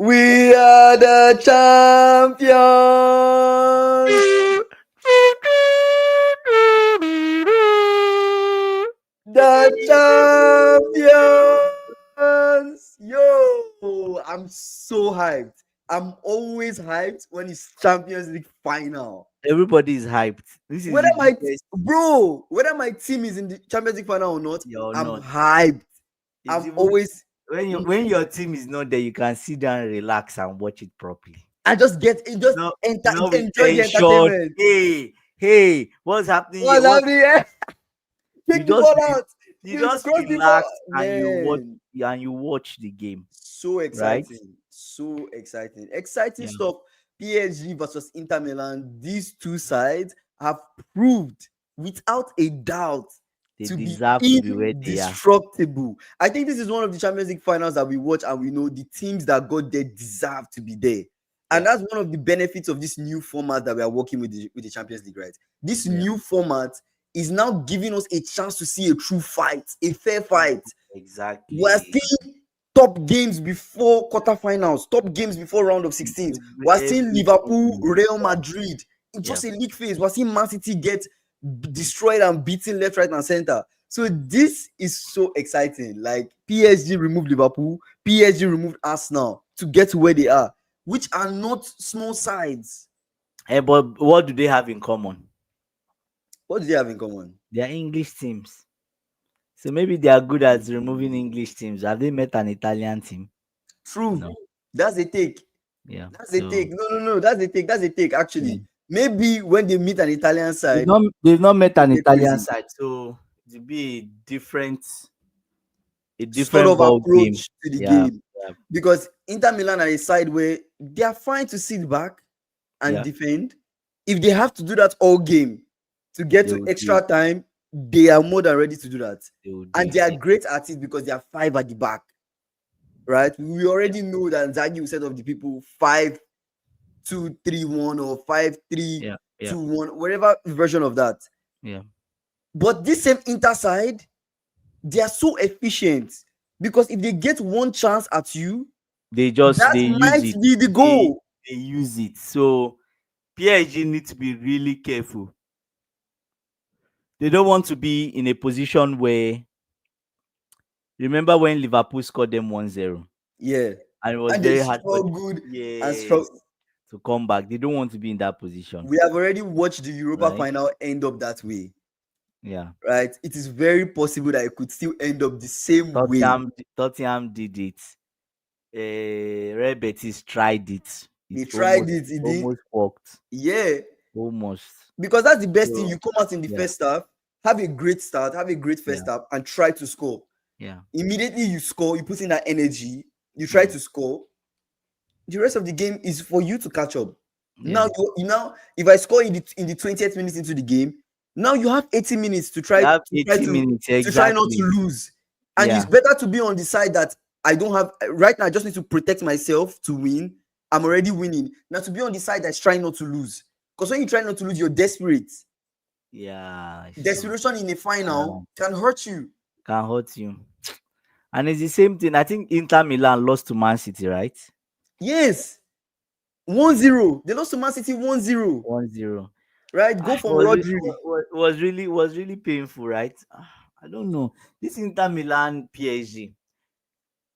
We are the champions. The champions. Yo, I'm so hyped. I'm always hyped when it's Champions League final. Everybody is hyped. This is Whether the my biggest. whether my team is in the Champions League final or not, You're I'm not. hyped. It's I'm even always when your team is not there, you can sit down, relax, and watch it properly. I just get it, just No, enter, no with enjoy the tension. entertainment. Hey, what's happening here? What's happening here? You Kick the just ball out. you just Cross the ball. relax Man, and you watch the game, so right? exciting. So exciting. Exciting Yeah, stuff. PSG versus Inter Milan. These two sides have proved without a doubt they to be deserve to be where they are. indestructible. I think this is one of the Champions League finals that we watch and we know the teams that got there deserve to be there. And Yeah, that's one of the benefits of this new format that we are working with the Champions League, right? This yeah, new format is now giving us a chance to see a true fight, a fair fight. We're exactly. seeing top games before quarterfinals, top games before round of 16. We're seeing Liverpool, Everything. Real Madrid in Yeah, just a league phase. We're seeing Man City get destroyed and beaten left, right, and center. So this is so exciting. Like PSG removed Liverpool, PSG removed Arsenal to get to where they are, which are not small sides. But what do they have in common? What do they have in common? They are English teams. So maybe they are good at removing English teams. Have they met an Italian team? True. No. That's a take. Yeah. That's a So take. No. That's a take. That's a take. yeah. Actually, maybe when they meet an Italian They've side, not they've not met they an get Italian crazy. side, so it will be a Sort different of ball game. approach to the Yeah, game yeah, because Inter Milan are a side where they are fine to sit back and yeah. defend. If they have to do that all game to get They to will do extra it. time, they are more than ready to do that. They will do And they it. are Yeah, great at it because they are five at the back, right? We yeah, already know that Zaggy will set up the people 5-2-3-1 or five three yeah, yeah, two one, whatever version of that. yeah. But this same Inter side, they are so efficient because if they get one chance at you, that They use might it. be the They goal. they use it. So PSG need to be really careful. They don't want to be in a position where, remember when Liverpool scored them 1-0, Yeah. and it was And they very hard for them. struggled and Yes, struggled. to come back. They don't want to be in that position, We have already watched the Europa right? final end up that way, Yeah. right? It is very possible that it could still end up the same way. Tottenham did it. Red Betis tried it. They It tried it, it did. almost worked. Yeah. Almost. Because that's the best thing. So You come out in the yeah, first half, have a great start, have a great yeah, first half, and try to score. yeah. Immediately you score, you put in that energy, you try Mm, to score. The rest of the game is for you to catch up. yeah. Now you now if I score in the 20th minute into the game, now you have 80 minutes to You try have to try 80 to minutes to try not to exactly. lose. And it's Yeah. better to be on the side that I don't have right now. I just need to protect myself to win. I'm already winning. Now to be on the side that's trying not to lose. Because when you try not to lose, you're desperate. Yeah, it's true. Desperation in a final can hurt you. Can hurt you. And it's the same thing. I think Inter Milan lost to Man City, right? Yes. 1-0. They lost to Man City 1-0. 1-0. Right? Go from Rodri. Was really painful, right? I don't know. This Inter Milan PSG.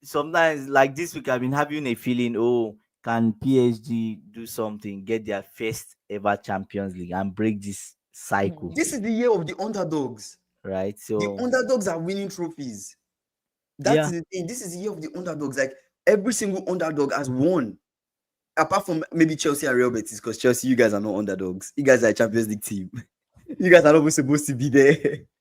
Sometimes, like this week, I've been having a feeling. Oh, can PSG do something, get their first ever Champions League, and break this cycle, This is the year of the underdogs. right? The So underdogs are winning trophies. That's yeah, the thing. This is the year of the underdogs. Like every single underdog has won. Apart from maybe Chelsea and Real Betis, because Chelsea, you guys are not underdogs. You guys are a Champions League team. You guys are not supposed to be there.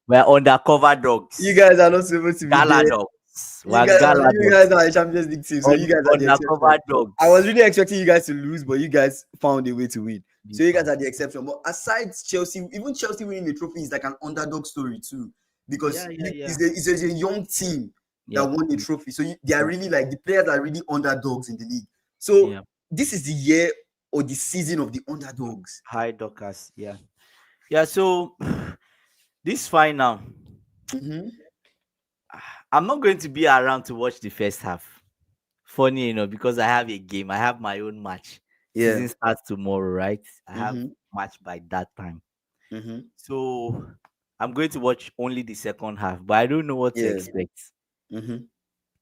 we're undercover You dogs, guys are not supposed to be gala there. dogs. We're gala You guys dogs, are a Champions League team, so you guys are the undercover exception. I was dogs. really expecting you guys to lose, but you guys found a way to win. So This you guys one. are the exception. But aside Chelsea, even Chelsea winning the trophy is like an underdog story too, because Yeah, yeah, yeah, it's a young team that yeah, won the trophy. So they are yeah, really like the players are really underdogs in the league. So yeah. this is the year or the season of the underdogs. Hi, Dockers. Yeah, yeah. So this final, Mhm. I'm not going to be around to watch the first half. funny enough because I have a game. I have my own match. Yeah. Season starts tomorrow, right? I have Mm-hmm. match by that time. Mm-hmm. So I'm going to watch only the second half, but I don't know what to Yeah. expect. Mm-hmm.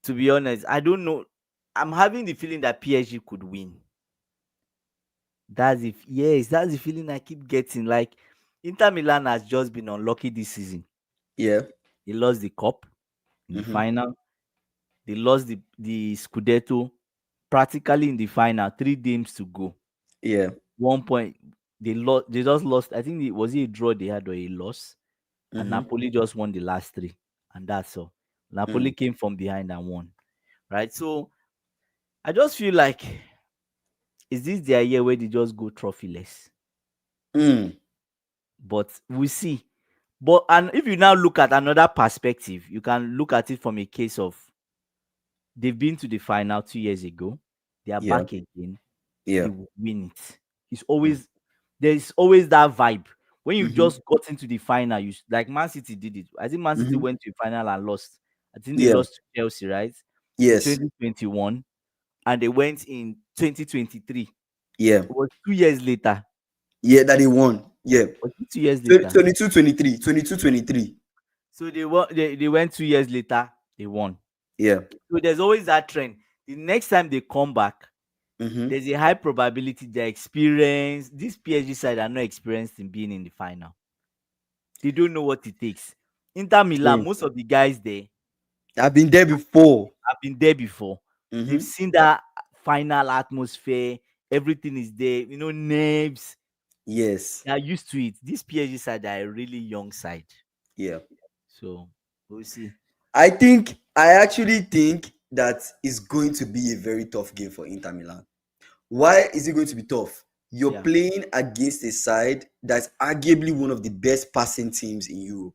To be honest, I don't know. I'm having the feeling that PSG could win. That's the feeling I keep getting. Like Inter Milan has just been unlucky this season. Yeah. They lost the cup in the Mm-hmm. final. They lost the Scudetto practically in the final. 3 games to go. Yeah. 1 point. They lost. They just lost. I think was it a draw they had or a loss? And Mm-hmm. Napoli just won the last three, and that's all. Napoli Mm. came from behind and won. Right. So I just feel like, is this their year where they just go trophyless? Mm. But we see. But and if you now look at another perspective, you can look at it from a case of they've been to the final 2 years ago. They are Yeah. back again. They Yeah. will win it. It's always There's always that vibe. When you Mm-hmm. just got into the final, like Man City did it. I think Man City Mm-hmm. went to the final and lost. I think they Yeah. lost to Chelsea, right? In Yes. 2021. And they went in 2023. It Yeah. was 2 years later. Yeah. That they won. Yeah. Was it 2 years later? 22, 23. 22, 23. So they went 2 years later, they won. Yeah. So there's always that trend. The next time they come back, Mm-hmm. there's a high probability they're experienced. This PSG side are not experienced in being in the final. They don't know what it takes. Inter Milan, True. most of the guys there I've been there before. have been there before. They've Mm-hmm. seen that final atmosphere. Everything is there. Nerves. Yes. They are used to it. This PSG side are a really young side. Yeah. So we'll see. I actually think that is going to be a very tough game for Inter Milan. Why is it going to be tough? You're Yeah, playing against a side that's arguably one of the best passing teams in Europe.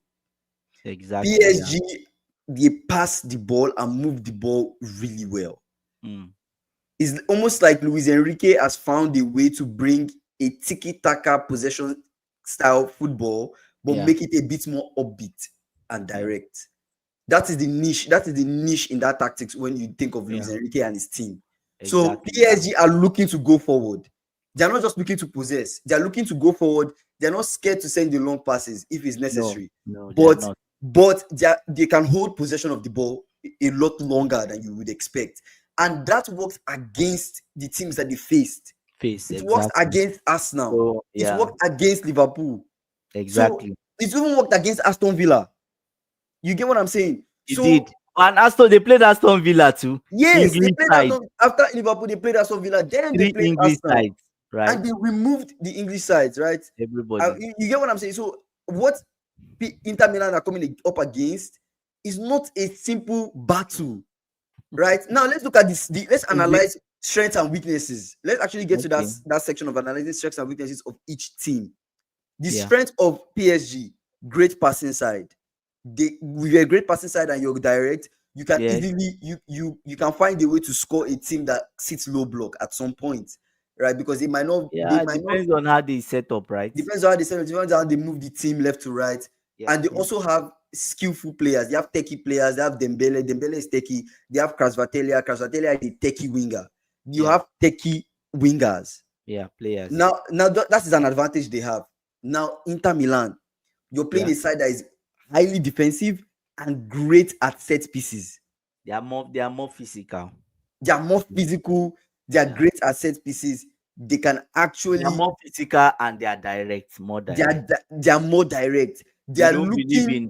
exactly. Yeah. PSG, they pass the ball and move the ball really well. Mm, It's almost like Luis Enrique has found a way to bring a tiki-taka possession style football, but yeah. make it a bit more upbeat and Yeah. direct. That is the niche. That is the niche in that tactics when you think of Luis Yeah. Enrique and his team. So Exactly. Yeah. PSG are looking to go forward. They are not just looking to possess. They are looking to go forward. They are not scared to send the long passes if it's No, necessary. no, they are But not. they can hold possession of the ball a lot longer than you would expect, and that works against the teams that they faced. Face It works exactly. against Arsenal. So It yeah, worked against Liverpool. So exactly. it even worked against Aston Villa. You get what I'm saying? He So did. And Aston, they played Aston Villa too. yes, they English played side, Aston after Liverpool. They played Aston Villa. Then they three played English Arsenal, sides, right? and they removed the English sides. Right? Everybody. You get what I'm saying? So what Inter Milan are coming up against is not a simple battle. Right now, let's look at this. Let's Is it analyze strengths and weaknesses. Let's actually get to okay? that section of analyzing strengths and weaknesses of each team. The Yeah, strength of PSG, great passing side. With a great passing side and you're direct, you can yeah, easily you can find a way to score a team that sits low block at some point, right? Because they yeah. might not Depends on how they set up, right? depends on how they set up, depends on how they move the team left to right. Yeah, And they yeah, also have skillful players. They have techie players. They have Dembele. Dembele is techie. They have Krasvatelia. Krasvatelia is a techie winger. You yeah, have techie wingers. yeah. Players. Now that is an advantage they have. Now, Inter Milan, you're playing Yeah, a side that is highly defensive and great at set pieces. they are more physical. They are more physical. They are Yeah, great at set pieces. They can they are actually, more physical and they are direct, more direct. they are more direct. They They are don't believe looking, in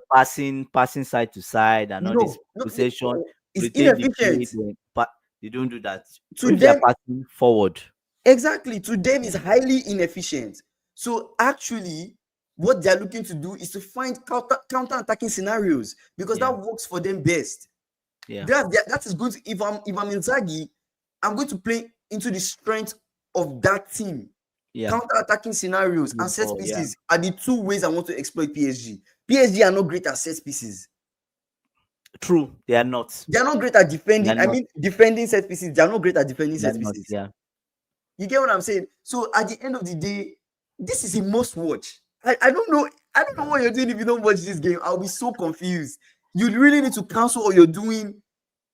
passing side to side and all this no, possession. it's Rotate the play. inefficient. They don't do that. To If they are them, passing forward, exactly, to them is yeah, highly inefficient. So actually, what they're looking to do is to find counter-attacking scenarios because yeah, that works for them best. yeah, That is going to if I'm Inzaghi, I'm going to play into the strength of that team. yeah. Counter-attacking scenarios and set Oh, yeah. pieces are the two ways I want to exploit PSG. PSG are not great at set pieces. True, they are not. They are not great at They are defending. I not. mean, defending set pieces. They are not great at defending They are set not. pieces. Yeah, You get what I'm saying? So at the end of the day, this is a must watch. I don't know. I don't know what you're doing if you don't watch this game. I'll be so confused. You really need to cancel what you're doing.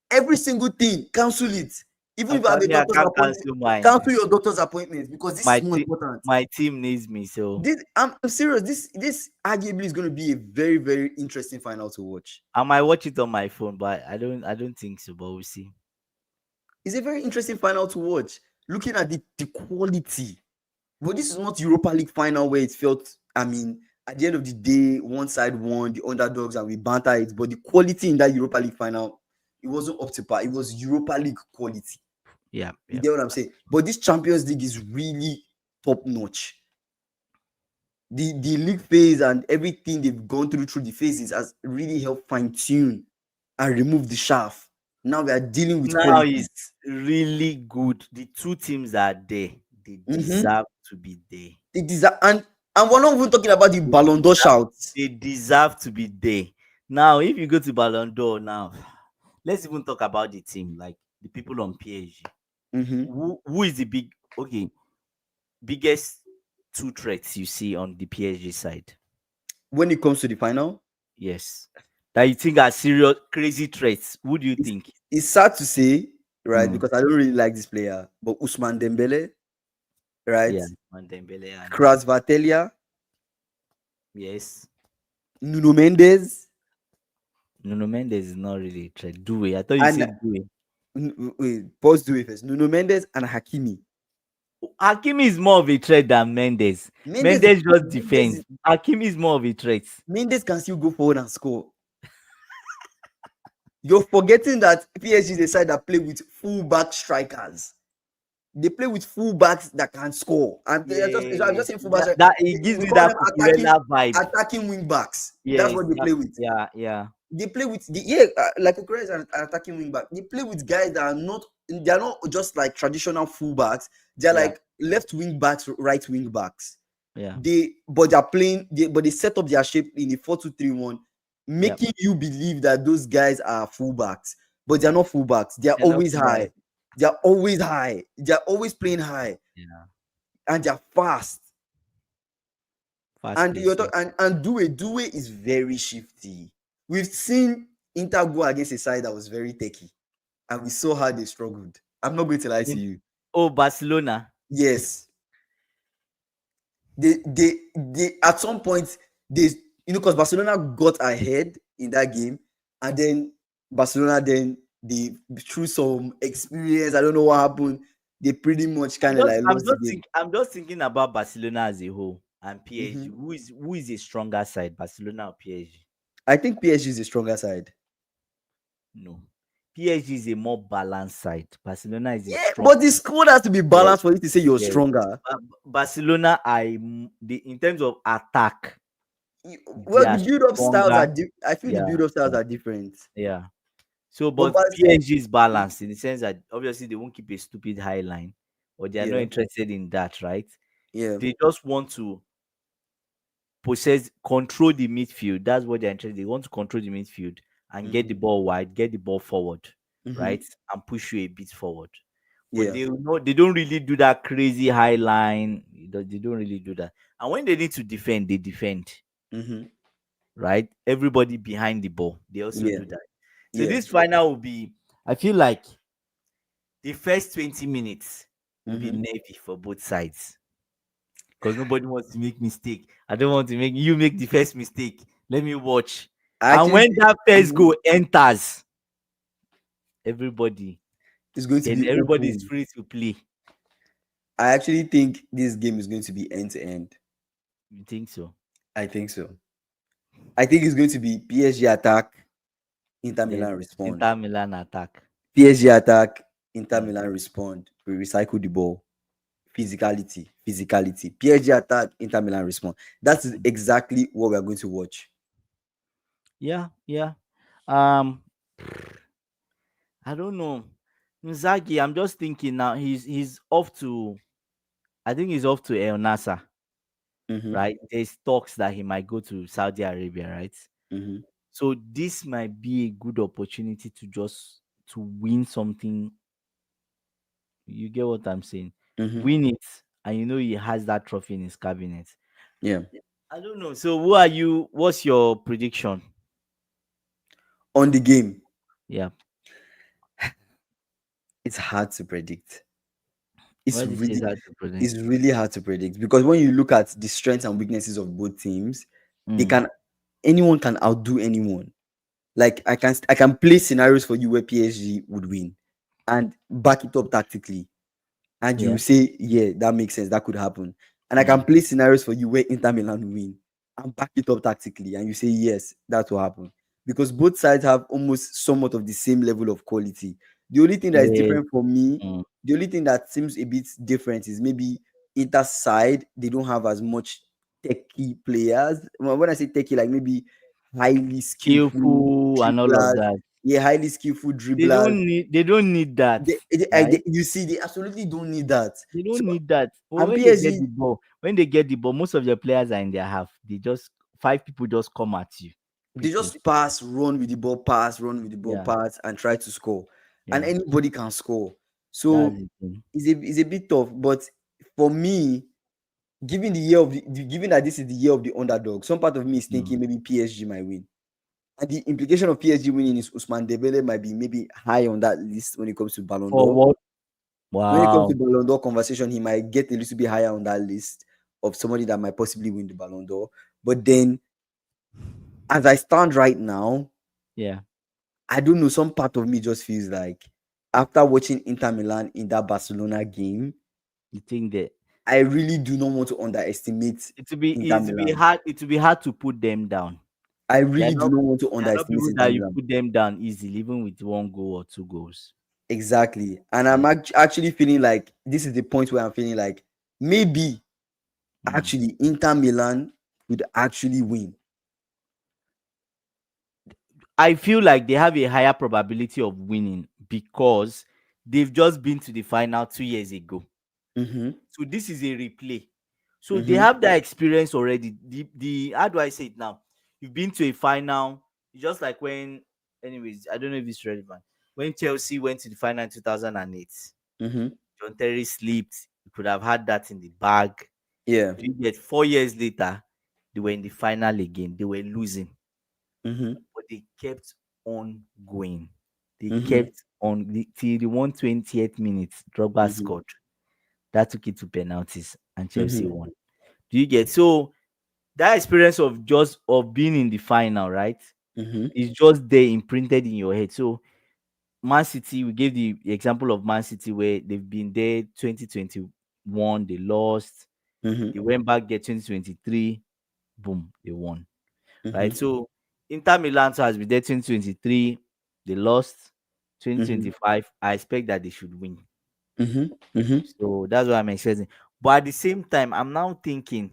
Every single thing, cancel it. Even I'm if you have a me, I doctor's can't appointment, cancel mine. cancel your doctor's appointment because this My is more team, important. my team needs me. So This I'm serious. This arguably is going to be a very very interesting final to watch. I might watch it on my phone, but I don't think so. But we'll see. It's a very interesting final to watch. Looking at the quality, but this is not Europa League final where it felt. I mean, at the end of the day, one side won, the underdogs, and we banter it. But the quality in that Europa League final, it wasn't up to par. It was Europa League quality. Yeah, You yeah. get what I'm saying? But this Champions League is really top notch. The league phase and everything they've gone through the phases has really helped fine tune and remove the shaft. Now we are dealing with Now quality. it's really good. The two teams are there. They Mm-hmm. deserve to be there. They deserve, and we're not even talking about the They Ballon d'Or deserve, shouts. they deserve to be there. Now, if you go to Ballon d'Or now, let's even talk about the team, like the people on PSG. Mm-hmm. Who is the biggest two threats you see on the PSG side? When it comes to the final, Yes. That you think are serious crazy threats. Who do you it's, think? it's sad to say, right? Mm, Because I don't really like this player, but Usman Dembele, right? yeah. And Dembele and Kvaratskhelia, yes. Nuno Mendes, Nuno Mendes is not really a threat. Due. I thought you and said Due. wait, pause do it first. Nuno Mendes and Hakimi. Hakimi is more of a threat than Mendes. Mendes, Mendes just Mendes, defends. Hakimi is more of a threat. Mendes can still go forward and score. You're forgetting that PSG is a side that play with full-back strikers. They play with full-backs that can score. And I'm just Yes. saying full-backs. That it gives We me call that them attacking Cucurella vibe. attacking wing-backs. That's Yes. what they play with. Yeah, yeah. They play with like Okere is an attacking wing-back. They play with guys that are not just like traditional full-backs. They're Yeah. like left wing-backs, right wing-backs. Yeah. But they set up their shape in the 4-2-3-1, Yeah. making you believe that those guys are fullbacks, but they're not fullbacks. They're They're not always fullback. high. They're always high. They're always playing high, Yeah. and they're fast. Fast And you're paced. talk, and Due is very shifty. We've seen Inter go against a side that was very techy, and we saw how they struggled. I'm not going to lie to In, you. oh, Barcelona. Yes, they at some point they because Barcelona got ahead in that game, and then Barcelona then they through some experience, I don't know what happened, they pretty much kind of like lost the game. I'm just thinking about Barcelona as a whole and PSG. Mhm. Who is a stronger side, Barcelona or PSG? I think PSG is a stronger side. No. PSG is a more balanced side. Barcelona is a Yeah, strong. but the squad has to be Yes, balanced for you to say you're yes. stronger. Barcelona, in terms of attack, they Well, are the build-up styles stronger. are I feel the Yeah, build-up styles yeah, are different. yeah. So, But but PSG is balanced in the sense that obviously they won't keep a stupid high line, or they are not yeah, interested in that, right? yeah. They just want to control the midfield. That's what they're interested. They want to control the midfield and get the Mm-hmm. ball wide, get the ball forward, Mm-hmm. right, and push you a bit forward. But Yeah. they don't really do that crazy high line. They don't really do that. And when they need to defend, they defend, Mm-hmm. right? Everybody behind the ball. They also Yeah. do that. So Yeah. this final will be, I feel like the first 20 minutes will be Mm-hmm. navy for both sides. Because nobody wants to make mistake. I don't want to make you make the first mistake. Let me watch. I And actually when think that first mhm, goal enters, everybody, it's going to then be everybody is open. free to play. I actually think this game is going to be end to end. You think so? I think so. I think it's going to be PSG attack, Inter Then Milan respond. Inter Milan attack. PSG attack, Inter Mm. Milan respond. We recycle the ball. Physicality. PSG attack, Inter Milan respond. That is exactly what we are going to watch. Yeah, yeah. Um, I don't know. Nzagi, I'm just thinking now. He's off to. I think he's off to El Nasser, Mm-hmm. right? There's talks that he might go to Saudi Arabia, right? Mm-hmm. So this might be a good opportunity to win something. You get what I'm saying? Mm-hmm. Win it, and he has that trophy in his cabinet. Yeah. I don't know. So who are you? What's your prediction? On the game, Yeah. It's hard to predict. Why It's do you say it's really hard to predict? it's really hard to predict because when you look at the strengths and weaknesses of both teams, they Mm, can anyone can outdo anyone. Like I can play scenarios for you where PSG would win and back it up tactically. And you yeah. say, yeah, that makes sense. That could happen. And I can Mm. play scenarios for you where Inter Milan will win and back it up tactically. And you say, yes, that will happen. Because both sides have almost somewhat of the same level of quality. The only thing that is Yeah. different for me, Mm. the only thing that seems a bit different is maybe Inter side, they don't have as much techie players. Well, when I say techie, like maybe highly skillful Skillful and all of dribblers. that. Yeah, highly skillful They dribblers. don't need. They don't need that, They right? you see, they absolutely don't need that. They So don't need that. But and when they get PSG, the ball, most of their players are in their half. They just five people just come at you they quickly. just pass, run with the ball, pass, run with the ball, Yeah, pass, and try to score. And yeah. anybody can score. That's So the thing. it's a bit tough. But for me, given that this is the year of the underdog, some part of me is Mm. thinking maybe PSG might win. And the implication of PSG winning is Usman Dembele might be maybe high on that list when it comes to Ballon For d'Or. what? When it comes to Wow. Ballon d'Or conversation, he might get a little bit higher on that list of somebody that might possibly win the Ballon d'Or. But then, as I stand right now, Yeah. I don't know. Some part of me just feels like after watching Inter Milan in that Barcelona game, You think that I really do not want to underestimate Inter it will be Milan. hard. It will be hard to put them down. I They are really do not not want to they are not underestimate people Inter that you Milan. put them down easily, even with one goal or two goals. Exactly. And I'm Yeah. actually feeling like this is the point where I'm feeling like maybe Mm. actually Inter Milan would actually win. I feel like they have a higher probability of winning because they've just been to the final 2 years ago. Mm-hmm. So this is a replay. So they Mm-hmm. have that experience already. The how do I say it now? You've been to a final. It's just like when, anyways, I don't know if it's relevant. When Chelsea went to the final in 2008, Mm-hmm. John Terry slipped. You could have had that in the bag. Yeah. You get 4 years later, they were in the final again. They were losing, Mm-hmm. but they kept on going. They Mm-hmm. kept on till the 120th minute. Drogba Mm-hmm. scored. That took it to penalties, and Chelsea Mm-hmm. won. Do you get so that experience of just of being in the final, right? Mm-hmm. Is just there imprinted in your head. So Man City, we gave the example of Man City where they've been there 2021, they lost. Mm-hmm. They went back there 2023, boom, they won. Right. Mm-hmm. So Inter Milan has been there 2023, they lost. Mm-hmm. 2025, I expect that they should win. Mm-hmm. Mm-hmm. So that's what I'm expecting. But at the same time, I'm now thinking,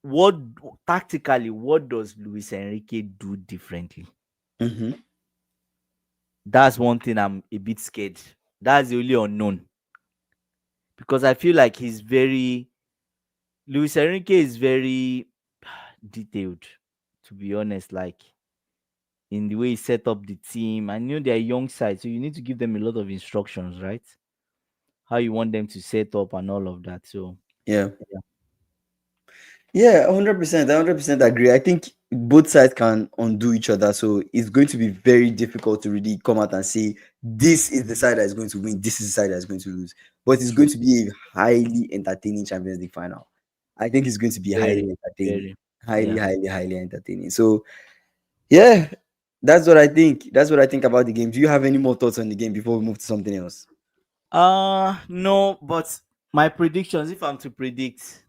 what tactically, what does Luis Enrique do differently? Mm-hmm. That's one thing I'm a bit scared. That's the only unknown because I feel like Luis Enrique is very detailed, to be honest. Like in the way he set up the team, I know they're young side, so you need to give them a lot of instructions, right? How you want them to set up and all of that. So Yeah. yeah. Yeah, 100%. 100% agree. I think both sides can undo each other. So it's going to be very difficult to really come out and say, this is the side that is going to win, this is the side that is going to lose. But it's True. going to be a highly entertaining Champions League final. I think it's going to be highly Very, entertaining. very. Highly, Yeah. highly, highly entertaining. So, yeah, that's what I think. That's what I think about the game. Do you have any more thoughts on the game before we move to something else? No, but my predictions, if I'm to predict,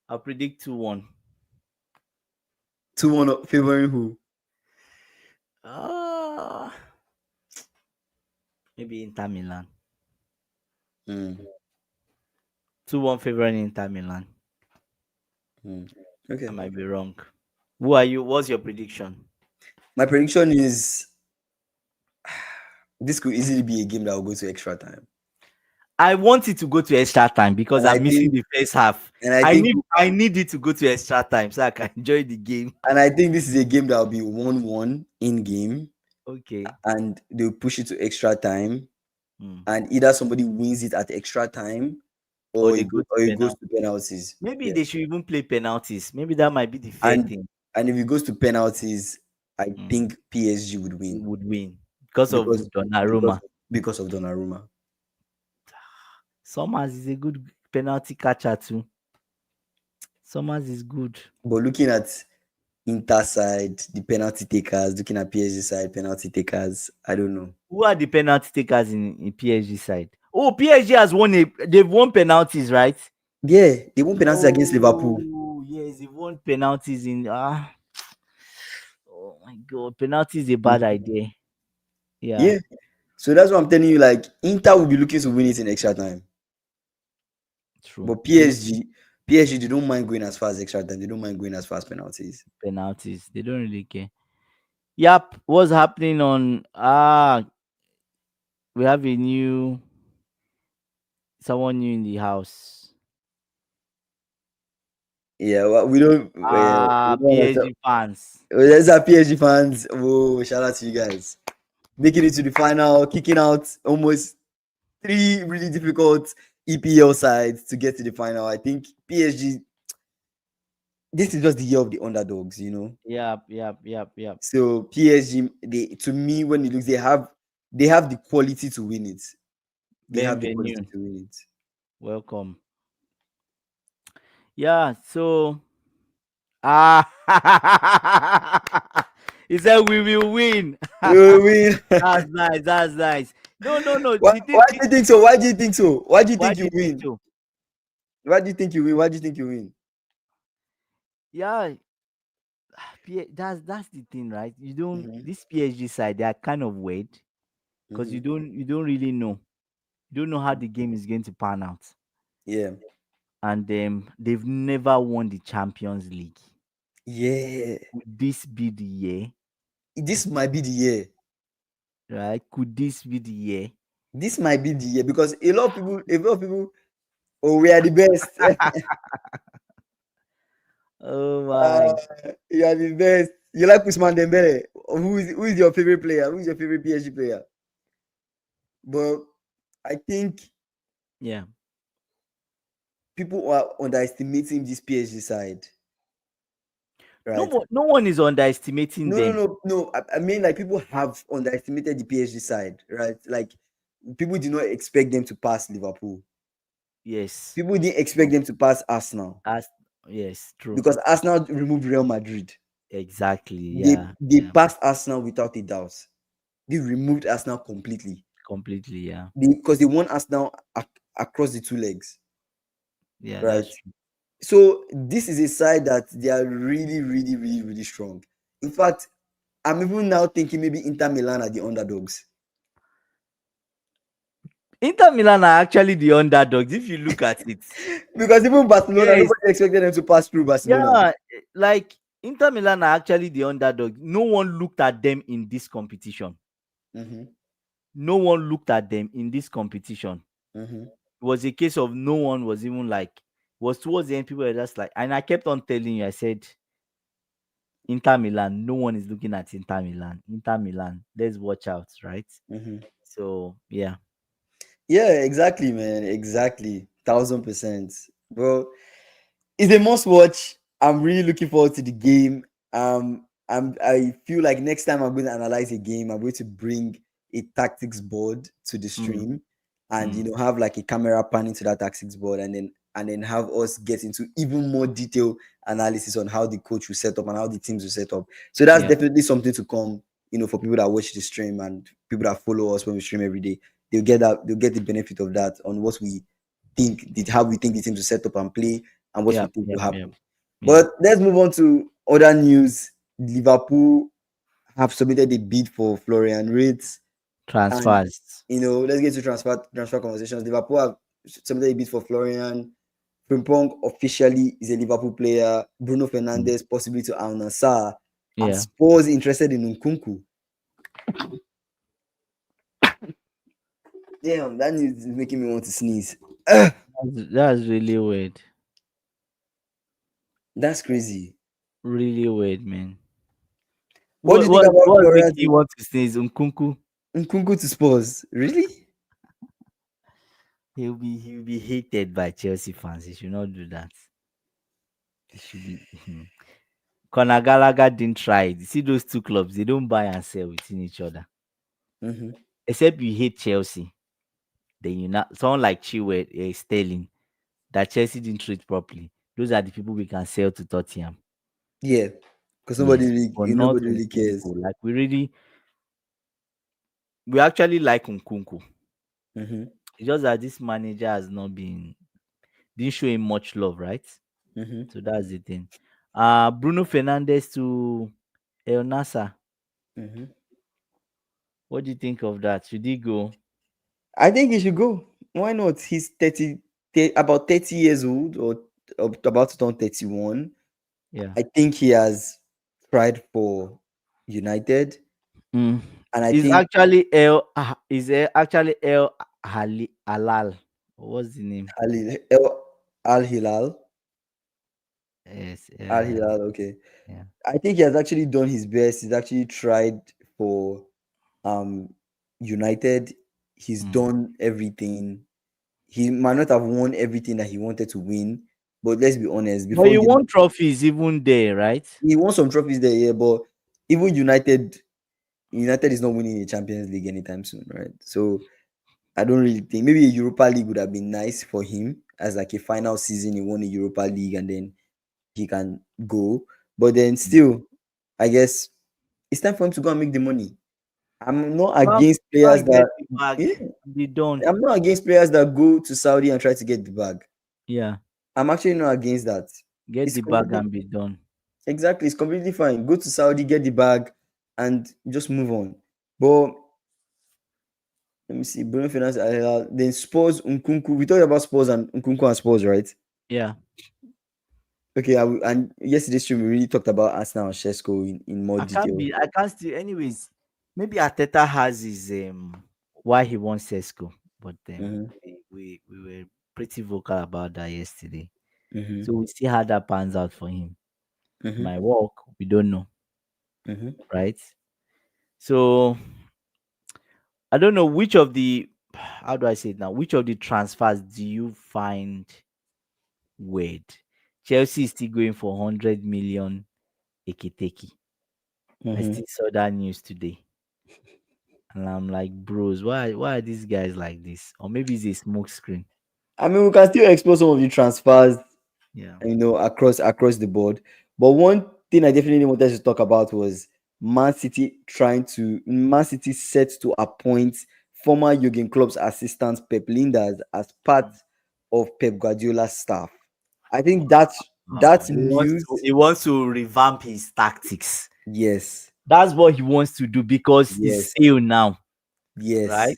I'll predict 2-1. 2-1 favoring who? Uh maybe Inter Milan. Mm, 2-1 favoring Inter Milan. mm. I Okay. might be wrong. Who are you? What's your prediction? My prediction is this could easily be a game that will go to extra time. I want it to go to extra time because And I I'm missing think the first half. and I think I need it to go to extra time so I can enjoy the game. and I think this is a game that will be 1-1 in game Okay. and they'll push it to extra time Hmm. and either somebody wins it at extra time Or or they go to it goes penalty. to penalties. Maybe Yeah. they should even play penalties. Maybe that might be the fair And thing. and if it goes to penalties, I Hmm. think PSG would We win would win because of because because Donnarumma. because of Donnarumma. Summers is a good penalty catcher too. Summers is good. But looking at Inter side, the penalty takers, looking at PSG side, penalty takers, I don't know. Who are the penalty takers in PSG side? Oh, PSG has won they've won penalties, right? Yeah, they won penalties against Liverpool. Oh, yes, they've won penalties in oh my god, penalty is a bad Mhm. idea. Yeah, Yeah. So that's what I'm telling you. Like Inter will be looking to win it in extra time. true. But True. PSG, they don't mind going as far as extra time. They don't mind going as far as penalties. Penalties. They don't really care. Yep. What's happening on we have a new someone new in the house. Yeah, well, we don't want to. PSG fans. There's our PSG fans. Oh, shout out to you guys. Making it to the final, kicking out almost three really difficult EPL sides to get to the final. I think PSG, this is just the year of the underdogs, you know. Yep, yep, yep, yep. So PSG, they to me when it looks, they have the quality to win it. They have the quality Bienvenue. to win it. Welcome. Yeah, so ah he said we will win. We will win. That's nice. That's nice. No, no, no. why, The thing, why do you think so? Why do you think so? Why do you why think do you you think win? so? Why do you think you win? Why do you think you win? Yeah, that's the thing, right? You don't Mm-hmm. this PSG side they are kind of weird because Mm-hmm. you don't really know. You don't know how the game is going to pan out. Yeah. And they've never won the Champions League. Yeah. Could this be the year? This might be the year. Right? Could this be the year? This might be the year because a lot of people, oh, we are the best. Oh my. You are the best. You like Usman Dembele? Who is your favorite player? Who is your favorite PSG player? But I think Yeah. people are underestimating this PSG side, right? No one is underestimating No, no, them. no, no. I mean, like people have underestimated the PSG side, right? Like people did not expect them to pass Liverpool. Yes. People didn't expect True. them to pass Arsenal That's yes, true. because Arsenal removed Real Madrid. Exactly. They Yeah. they Yeah. passed Arsenal without a doubt. They removed Arsenal completely Completely. Yeah. because they won Arsenal across the two legs, Yeah, right? that's true. So this is a side that they are really, really, really, really strong. In fact, I'm even now thinking maybe Inter Milan are the underdogs. Inter Milan are actually the underdogs if you look at it. Because even Barcelona, Yes. nobody expected them to pass through Barcelona. Yeah, like Inter Milan are actually the underdog. No one looked at them in this competition. Mm-hmm, No one looked at them in this competition. mm-hmm. It was a case of no one was even like was towards the end people were just like, and I kept on telling you, I said Inter Milan, no one is looking at Inter Milan. Inter Milan, let's watch out, right? Mm-hmm. So yeah. Yeah, exactly, man. Exactly. 1000%. Bro, it's a must watch. I'm really looking forward to the game. I feel like next time I'm going to analyze a game, I'm going to bring a tactics board to the Mm, stream and mm, have like a camera pan into that tactics board and then have us get into even more detailed analysis on how the coach will set up and how the teams will set up. So that's yeah, definitely something to come, for people that watch the stream and people that follow us when we stream every day. They'll get the benefit of that on what we how we think the teams will set up and play and what yeah, we think yeah, will yeah, happen. yeah. But let's move on to other news. Liverpool have submitted a bid for Florian Wirtz, and Transfers. let's get to transfer conversations. Liverpool have submitted a bid for Florian. Frimpong officially is a Liverpool player. Bruno Mm, Fernandes possibly to Al Nassr. And yeah. Spurs interested in Nkunku. Damn, that news is making me want to sneeze. That's really weird. That's crazy. Really weird, man. What do What you think what about what's making Florian you want to sneeze? Nkunku? Nkunku to Spurs? Really? He'll be hated by Chelsea fans. He should not do that. He should be. Conor Gallagher didn't try it. You see those two clubs, they don't buy and sell within each other. Mm-hmm. except you hate Chelsea, then you not someone like Chilwell, Sterling, that Chelsea didn't treat properly. Those are the people we can sell to Tottenham. Yeah, because Yes, but not nobody really cares. Nkunku. Like we actually like Nkunku. Mm-hmm. It's just that this manager has not been didn't show him much love, right? Mm-hmm. So that's the thing. Bruno Fernandez to El Nasa. Mm-hmm. What do you think of that? Should he go? I think he should go. Why not? He's about 30 years old, or about to turn 31. Yeah. I think he has tried for United, Mm. and I Is think actually actually El Halal. What's the name? Al Hilal. Yes. Al Hilal, okay. Yeah. I think he has actually done his best. He's actually tried for um United. He's Mm. done everything. He might not have won everything that he wanted to win, but let's be honest, But before you United, won trophies even there, right? he won some trophies there, yeah, but even United is not winning the Champions League anytime soon, right? So I don't really think maybe a Europa League would have been nice for him as like a final season. He won a Europa League and then he can go. But then Mm. still, I guess it's time for him to go and make the money. I'm not Well, against go players and get that the bag. yeah, Be done. I'm not against players that go to Saudi and try to get the bag. Yeah. I'm actually not against that. Get It's the bag completely and be done. exactly, it's completely fine. Go to Saudi, get the bag, and just move on. But let me see, Bruno Fernandes, then Spurs, Nkunku. We talked about Spurs and Nkunku and Spurs, right? Yeah. Okay, and yesterday's stream we really talked about Arsenal and Shesko in more detail. I can't still anyways. Maybe Ateta has his why he wants Sesko, but Mm-hmm, we were pretty vocal about that yesterday. mm-hmm, So we see how that pans out for him. mm-hmm, My work, we don't know, mm-hmm. right? So I don't know which of the how do I say it now? Which of the transfers do you find weird? Chelsea is still going for 100 million Ekiteki. I Mm-hmm. still saw that news today. And I'm like, bros, why are these guys like this? Or maybe it's a smoke screen. I mean, we can still explore some of the transfers, Yeah. across the board. But one thing I definitely wanted to talk about was Man City set to appoint former Jurgen Klopp's assistant Pep Linders as part of Pep Guardiola's staff. I think that's news. He wants to revamp his tactics. Yes, That's what he wants to do because he's yes, stale now, right? yes.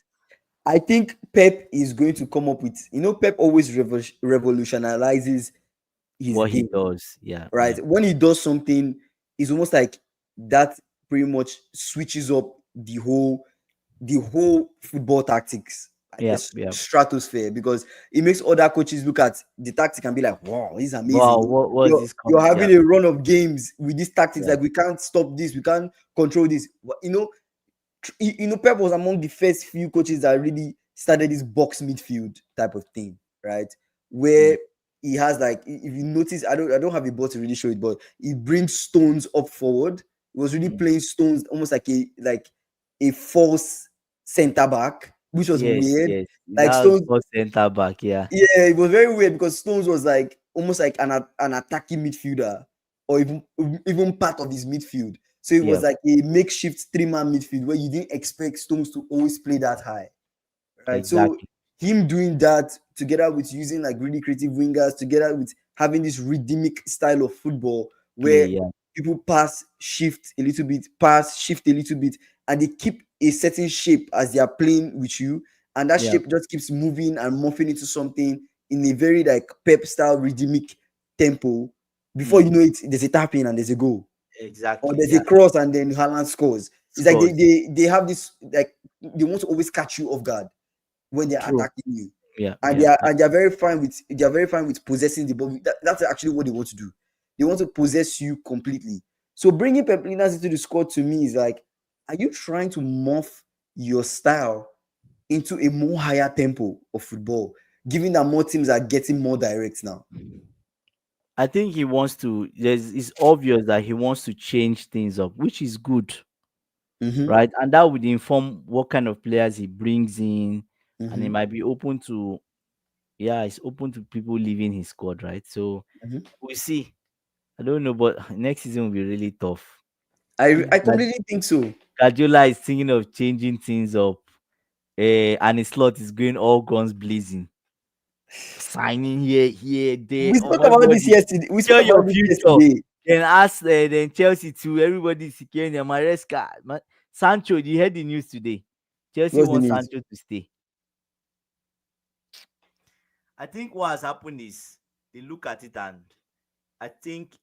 I think Pep is going to come up with, Pep always revolutionizes his What he game, does. Yeah, yeah, right? When he does something, it's almost like that pretty much switches up the whole football tactics, like yeah, yeah. stratosphere, because it makes other coaches look at the tactic and be like, wow, this is Wow, amazing. what was You're this you're coming? Yeah, having a run of games with these tactics, yeah, like we can't stop this, we can't control this. Pep was among the first few coaches that really started this box midfield type of thing, right? mm, Where he has, like, if you notice, I don't have a ball to really show it, but he brings Stones up forward. He was really mm. playing Stones almost like a false center back, which was Yes, weird. yes. Like That was Stones, for center back. Yeah, yeah, it was very weird because Stones was like almost like an attacking midfielder, or even part of his midfield. So it yeah, was like a makeshift three-man midfield where you didn't expect Stones to always play that high, right? So exactly. him doing that together with using like really creative wingers, together with having this rhythmic style of football Play. where Yeah, people pass, shift a little bit, and they keep a certain shape as they are playing with you, and that yeah, shape just keeps moving and morphing into something in a very like Pep style rhythmic tempo. Before mm, you know it, there's a tap in and there's a goal, or exactly. there's a Yeah, cross and then Haaland scores. It's like they, scores. they they have this, like, they want to always catch you off guard when they're True. attacking you, Yeah, and yeah, they're very fine with possessing the ball. That's actually what they want to do. They want to possess you completely. So bringing Pep Linares into the squad to me is like, are you trying to morph your style into a more higher tempo of football, given that more teams are getting more direct now? I think he wants to. It's obvious that he wants to change things up, which is good. Mm-hmm. right? And that would inform what kind of players he brings in, and he Mm-hmm. might be open to, yeah, it's open to people leaving his squad, right? So Mm-hmm. we'll see. I don't know, but next season will be really tough. If I completely think so. Guardiola is thinking of changing things up, and his slot is going all guns blazing, signing here, there. We Oh, spoke about this everybody yesterday. We spoke secure your about this future. yesterday. Then ask, then Chelsea too. Everybody is securing their Maresca. Sancho, you heard the news today. Chelsea What's the wants news? Sancho to stay. I think what has happened is they look at it, and I think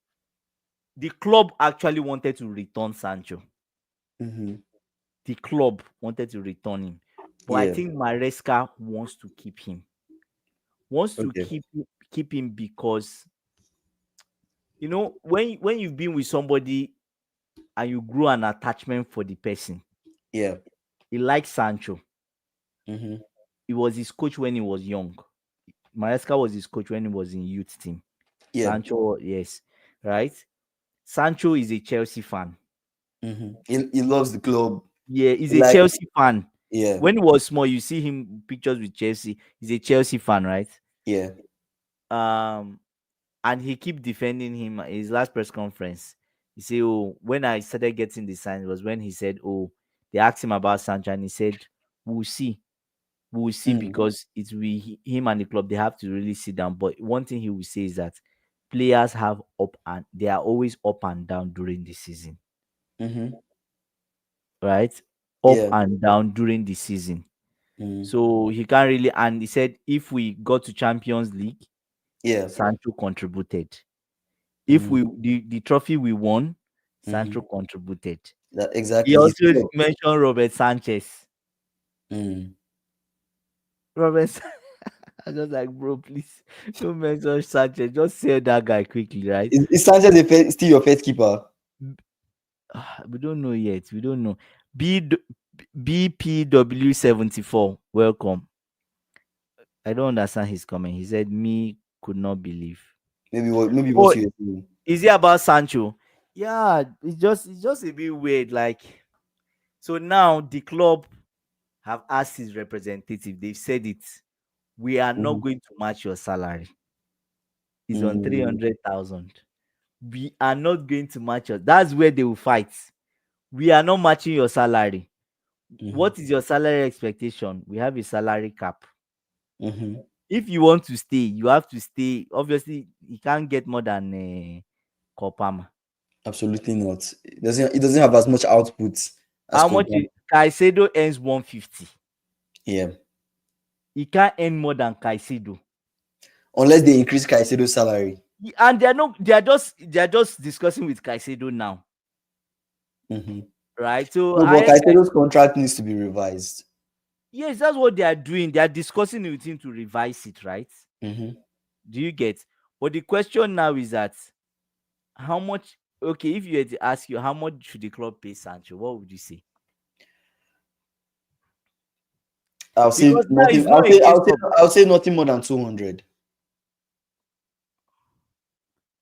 the club actually wanted to return Sancho. Mm-hmm. The club wanted to return him, but I Yeah. think Maresca wants to keep him. Wants to Okay. keep him because when you've been with somebody and you grow an attachment for the person. Yeah. He likes Sancho. Mm-hmm. He was his coach when he was young. Maresca was his coach when he was in youth team. Yeah. Sancho, yes, right. Sancho is a Chelsea fan. Mm-hmm. He loves the club. Yeah, he's a Like, Chelsea fan. yeah. When he was small, you see him pictures with Chelsea. He's a Chelsea fan, right? Yeah. Um, and he keep defending him at his last press conference. He said, "Oh, when I started getting the sign was when he said, oh, they asked him about Sancho, and he said, we'll see, we'll see, Mm. because it's him and the club. They have to really sit down. But one thing he will say is that players have up and they are always up and down during the season, Mm-hmm. right? Up Yeah. and down during the season. Mm. So he can't really. And he said, if we got to Champions League, Yeah. Sancho contributed. If Mm. the trophy we won, Mm-hmm. Sancho contributed. That He exactly. He's also club. mentioned Robert Sanchez. Mm. Robert, I was just like, bro, please don't mention Sanchez. Just say that guy quickly, right? Is Sanchez still your first keeper? We don't know yet. We don't know. B BPW74, welcome. I don't understand his comment. He said, "Me could not believe." Maybe Oh, what you were saying. is it about Sancho? Yeah, it's just a bit weird. Like, so now the club have asked his representative. They've said it. We are not Mm-hmm. going to match your salary. It's on three Mm. hundred thousand. We are not going to match your. That's where they will fight. We are not matching your salary. Mm-hmm. What is your salary expectation? We have a salary cap. Mm-hmm. If you want to stay, you have to stay. Obviously, you can't get more than Kopama. Absolutely not. It doesn't have as much output as How much Copan. Caicedo earns 150. Yeah. He can't earn more than Caicedo. Unless they increase Caicedo's salary. And they are just discussing with Caicedo now, Mm-hmm. right? So No, but highest, Caicedo's contract needs to be revised. yes, that's what they are doing. They are discussing it with him to revise it, right? Mm-hmm. Do you get? But the question now is that how much? Okay, if you had to ask you how much should the club pay Sancho, what would you say? I'll say Because now nothing. it's not a case of I'll say nothing more than 200.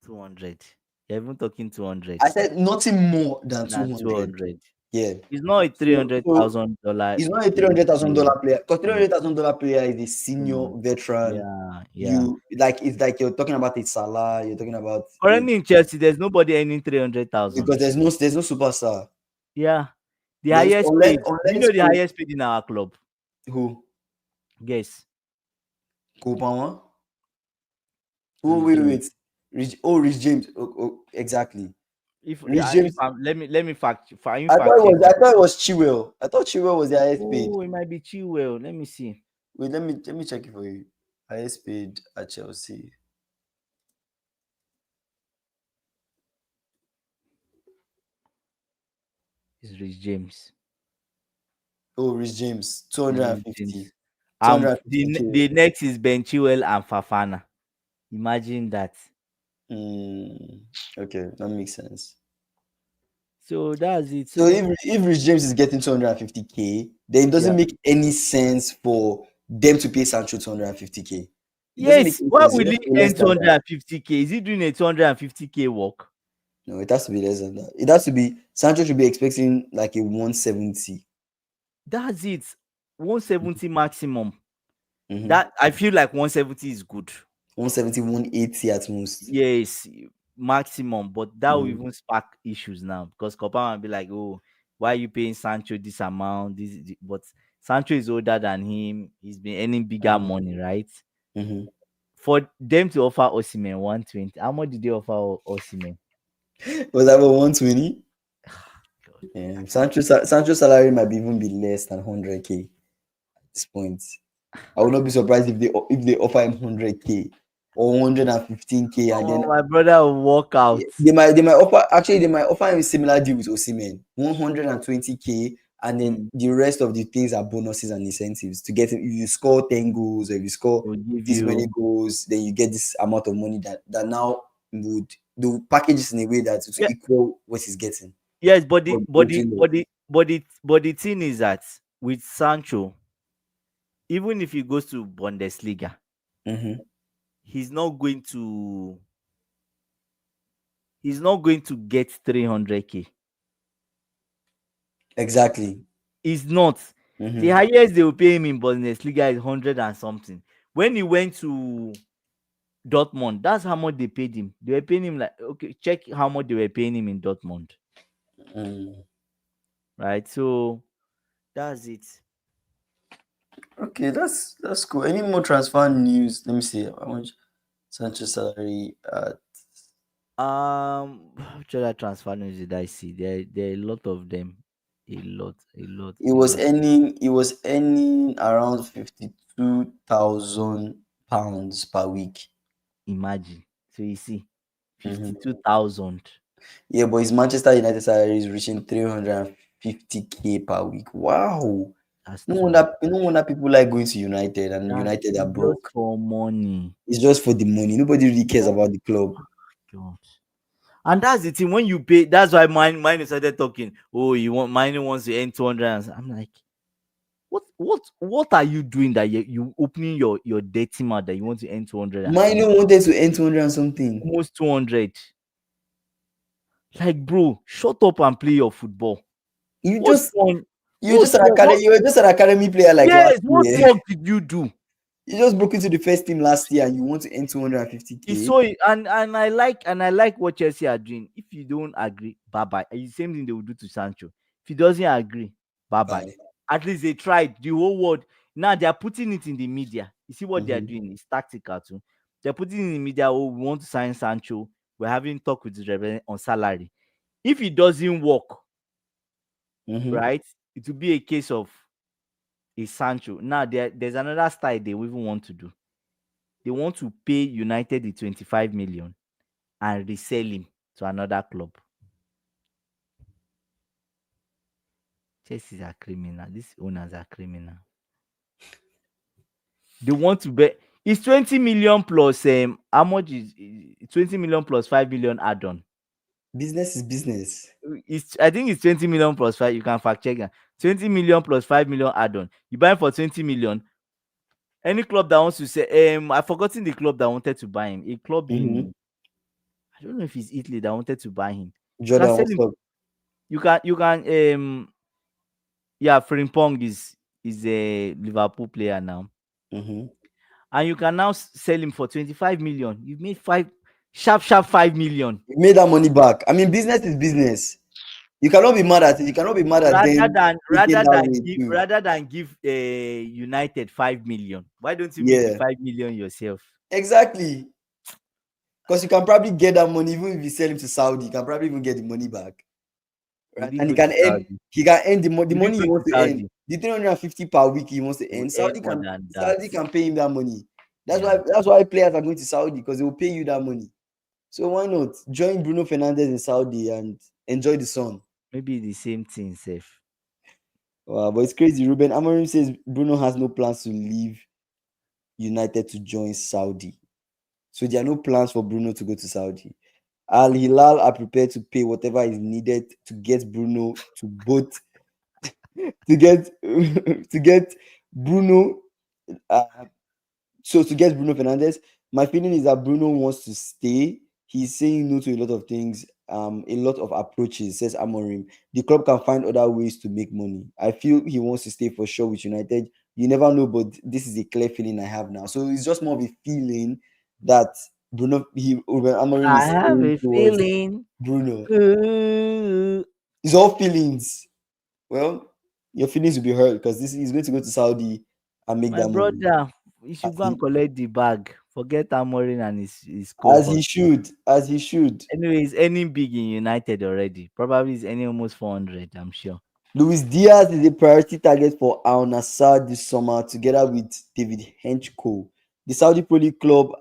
200. You're even talking 200 I said nothing more than than 200. 200. Yeah. It's not a three So hundred so thousand dollar he's not a $300,000 player. Because No, $300,000 player is a senior no. veteran. Yeah, yeah. You like it's like you're talking about a Salah, you're talking about a Currently in Chelsea, there's nobody earning 300,000. because there's no superstar. Yeah. The There's highest unless paid. Do you unless know the highest paid in our club? who Guess. Kopawa? Oh Rich wait, James. Rich James. Oh, exactly. If Rich if James. I'm let me I thought fact it check was that. I thought it was Chilwell. I thought Chilwell was the highest paid. Oh, it might be Chilwell. Let me see. Wait, let me check it for you. Highest paid at Chelsea. It's Rich James. Oh, Rich James, Rich 250. James. The 250K. the next is Ben Chilwell and Fafana. Imagine that. Mm, okay, that makes sense. So that's it. So So if Rich James is getting 250K, then it yeah. doesn't make any sense for them to pay Sancho 250K. It doesn't make Yes, any why sense. will You he have to pay less earn than that. 250K? Is he doing a 250K work? No, it has to be less than that. It has to be Sancho should be expecting like a 170. That's it. 170 maximum. Mm-hmm. That I feel like 170 is good. 170, 180 at most. Yes, maximum. But that will Mm. even spark issues now because Copa will be like, oh, why are you paying Sancho this amount? But Sancho is older than him. He's been earning bigger money, right? Mm-hmm. For them to offer Osimhen 120, how much did they offer Osimhen? Was that about 120? God, Yeah. Sancho's salary might be even be less than 100K at this point. I would not be surprised if they offer him 100K or 115K, and then oh, my brother will walk out. they might offer, actually they might offer him a similar deal with Osimhen, 120K, and then Mm, the rest of the things are bonuses and incentives to get him. If you score 10 goals or if you score will give this many you. goals, then you get this amount of money that now would do packages in a way that to Yeah, equal what he's getting. yes, but the But but the between but the but the but the thing is that with Sancho, even if he goes to Bundesliga, Mhm. he's not going to he's not going to get 300K. Exactly. He's not. The Mhm. highest they will pay him in Bundesliga is 100 and something. When he went to Dortmund, that's how much they paid him. They were paying him like, okay, check how much they were paying him in Dortmund, Mm. right? So that's it. Okay, that's cool. Any more transfer news? Let me see. How much Sanchez salary? Which other transfer news did I see? There are a lot of them. A lot, a lot, It a was lot. earning. It was earning around 52,000 pounds per week. Imagine. So you see, Mhm. 52,000. Yeah, but his Manchester United salary is reaching 350K per week. Wow. That's No too much. wonder, no wonder people like going to United, and That's United are just broke. for money. It's just for the money. Nobody really cares Oh about the club. God. And that's the thing when you pay. That's why mine started talking. Oh, you want mine wants to earn 200. I'm like, what are you doing that you opening your dirty mouth that you want to earn 200 and Mine something, wanted to earn 200 and something. almost 200? Like, bro, shut up and play your football. You What just one? you just an What? academy. You were just an academy player like last Yes, what year. work did you do? You just broke into the first team last year, and you want to earn It's 250K. so and I like what Chelsea are doing. If you don't agree, bye bye. The same thing they will do to Sancho. If he doesn't agree, bye bye. Bye. At least they tried. The whole world now they are putting it in the media. You see what they are Mm-hmm. doing? It's tactical too. They're putting it in the media. Oh, we want to sign Sancho. We're having talk with the representative on salary. If it doesn't work, Mm-hmm. right, it will be a case of a Sancho. Now there's another style they even want to do. They want to pay United the 25 million and resell him to another club. Chelsea are criminal. These owners are criminal. They want to bet. It's 20 million plus how much is 20 million plus 5 million add-on. Business is business. It's I think it's 20 million plus five. You can fact check that. 20 million plus 5 million add-on. You buy him for 20 million. Any club that wants to say I've forgotten the club that wanted to buy him. A club Mm-hmm. in I don't know if it's Italy that wanted to buy him. You can Jordan, sell what's him. up? You can yeah, Frimpong is a Liverpool player now. Mm-hmm. And you can now sell him for 25 million. You've made sharp 5 million. You made that money back. I mean, business is business. You cannot be mad at it. You cannot be mad at Rather them than thinking rather that than way give too. rather than give United 5 million. Why don't you make the Yeah, 5 million yourself? exactly. Because you can probably get that money even if you sell him to Saudi. You can probably even get the money back, Will right? he And go to Saudi? he can earn the Will he money go he to wants to earn. Saudi? The 350 per week he wants to He will earn. earn more than that. Saudi can pay him that money. Yeah. That's why players are going to Saudi, because they will pay you that money. So why not join Bruno Fernandez in Saudi and enjoy the sun? Maybe the same thing, safe. Wow, but it's crazy. Ruben Amorim says Bruno has no plans to leave United to join Saudi. So there are no plans for Bruno to go to Saudi. Al Hilal are prepared to pay whatever is needed to get Bruno to both to get to get Bruno. Uh, so to get Bruno Fernandez, my feeling is that Bruno wants to stay. He's saying no to a lot of things. a lot of approaches, says Amorim. The club can find other ways to make money. I feel he wants to stay for sure with United. You never know, but this is a clear feeling I have now. So it's just more of a feeling that Ruben Amorim I is have saying a towards feeling. Bruno. Ooh, It's all feelings. Well, your feelings will be hurt because this is going to go to Saudi and make my that money. brother, you As should go and he, collect the bag. Forget Amorim and his as he cohort. should, as he should. Anyways, earning big in United already. Probably is earning almost 400, I'm sure. Luis Diaz is a priority target for Al Nassr this summer, together with David Henchko. The Saudi Pro League club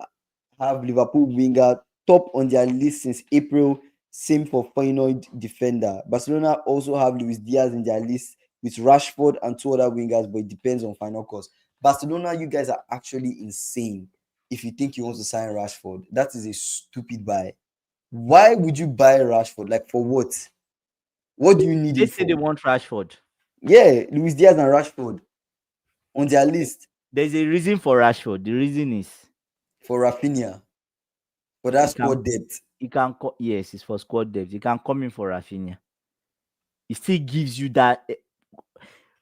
have Liverpool winger top on their list since April. Same for Feyenoord defender. Barcelona also have Luis Diaz in their list with Rashford and two other wingers, but it depends on final cost. Barcelona, you guys are actually insane if you think you want to sign Rashford. That is a stupid buy. Why would you buy Rashford? Like for what? What do you need They him say they for? want Rashford. Yeah, Luis Diaz and Rashford on their list There's a reason for Rashford. The reason is for Rafinha for that he can squad depth. yes, it's for squad depth. He can come in for Rafinha. It still gives you that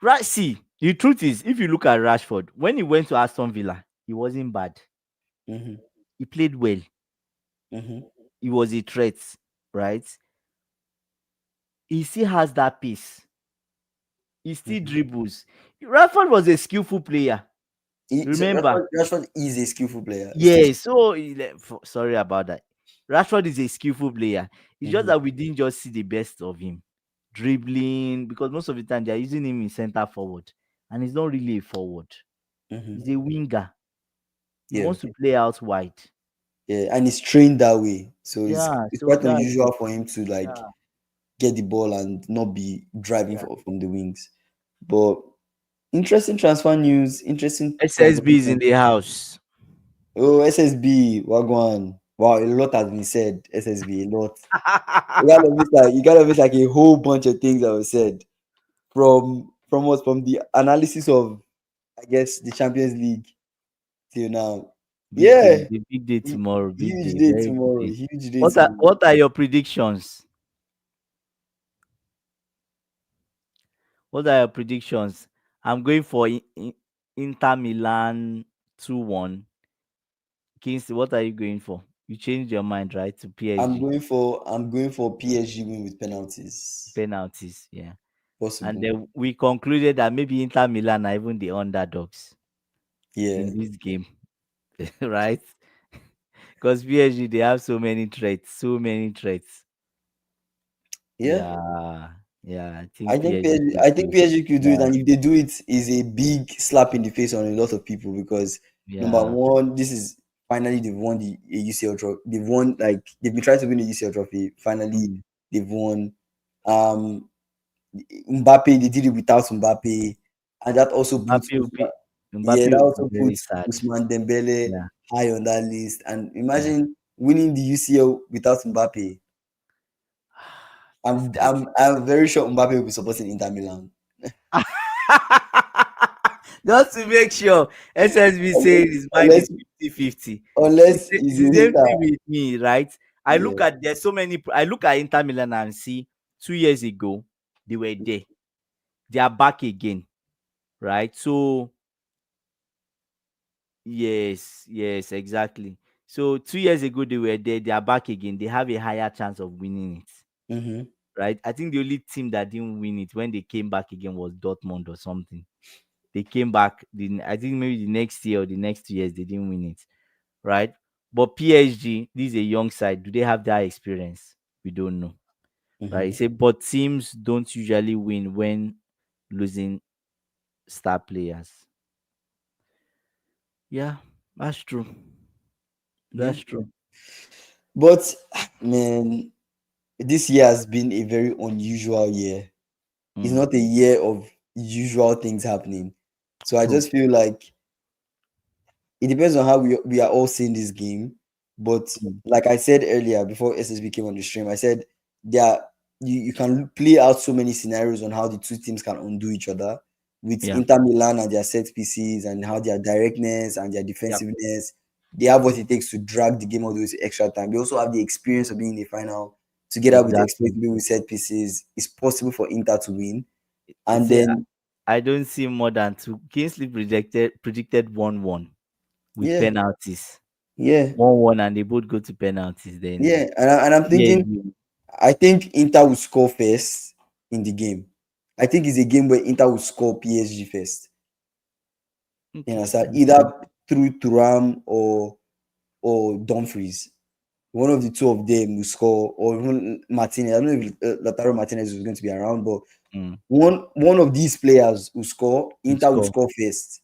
right. See, the truth is, if you look at Rashford, when he went to Aston Villa, he wasn't bad. Mm-hmm, He played well. mm-hmm, He was a threat, right? He still has that pace. He still mm-hmm. dribbles. Rashford was a skillful player. Remember? Rashford is a skillful player. He's still, Yeah, so sorry about that. Rashford is a skillful player. It's just mm-hmm, that we didn't just see the best of him. Dribbling, because most of the time they are using him in center forward, and he's not really a forward. mm-hmm. He's a winger. He Yeah, wants to play out wide. yeah, and he's trained that way. So Yeah, it's so quite that's it. unusual for him to like Yeah, get the ball and not be driving yeah. from the wings. But interesting transfer news, interesting SSB is in conversation. the house. Oh, SSB, Wagwan. Wow, a lot has been said. SSB, a lot. You gotta miss like a whole bunch of things that were said from the analysis of I guess the Champions League till now. Big day, Yeah, the big day tomorrow. Big huge day, day very big tomorrow. day. Huge day What are tomorrow. what are your predictions? What are your predictions? I'm going for Inter Milan 2-1. Kingsley, what are you going for? You changed your mind, right, to PSG I'm going for PSG win with penalties. penalties, yeah. And Possible. then we concluded that maybe Inter Milan are even the underdogs Yeah. in this game, right? Because PSG they have so many threats, so many threats. Yeah. Yeah, yeah. I I think think PSG PSG, could I think do. PSG could do it, Yeah, and if they do it, is a big slap in the face on a lot of people because number yeah. one, this is finally they've won the a UCL trophy. They've won like they've been trying to win the UCL trophy. Finally, Mm. they've won. Um, Mbappe, they did it without Mbappe, and that also puts Mbappe will be yeah, Mbappe that will be also very puts sad. Usman Dembele Yeah, high on that list. And yeah. imagine winning the UCL without Mbappe. This I'm guy. I'm I'm very sure Mbappe will be supporting Inter Milan. Just to make sure SSB Unless says his mind unless is 50-50. unless he's It's the a same hater. thing with me, right? Yeah. I look at Inter Milan and see 2 years ago they were there. They are back again, right? So yes, yes, exactly. So 2 years ago they were there, they are back again. They have a higher chance of winning it. Mm-hmm. Right? I think the only team that didn't win it when they came back again was Dortmund or something. They came back. I think maybe the next year or the next 2 years they didn't win it, right? But PSG, this is a young side. Do they have that experience? We don't know, right? Mm-hmm. He said, but teams don't usually win when losing star players. Yeah, that's true. Yeah. That's true. But man, this year has been a very unusual year. It's Mm, not a year of usual things happening. So I true. just feel like it depends on how we are all seeing this game. But Mm, like I said earlier, before SSB came on the stream, I said there you can play out so many scenarios on how the two teams can undo each other with yeah. Inter Milan and their set pieces and how their directness and their Yeah. defensiveness. They have what it takes to drag the game all the way to extra time. They also have the experience of being in the final. together with exactly. exploitable set pieces, it's possible for Inter to win. You And see, then, I don't see more than two. Kingsley predicted 1-1 with yeah, penalties. yeah, 1-1, and they both go to penalties. Then yeah. And I'm thinking, PSG. I think Inter will score first in the game. I think it's a game where Inter will score PSG first. You Okay, understand? that's Either good. through Thuram or Dumfries. One of the two of them will score, or even Martinez. I don't know if Lautaro Martinez is going to be around, but Mm, one of these players will score. you Inter will score. score first,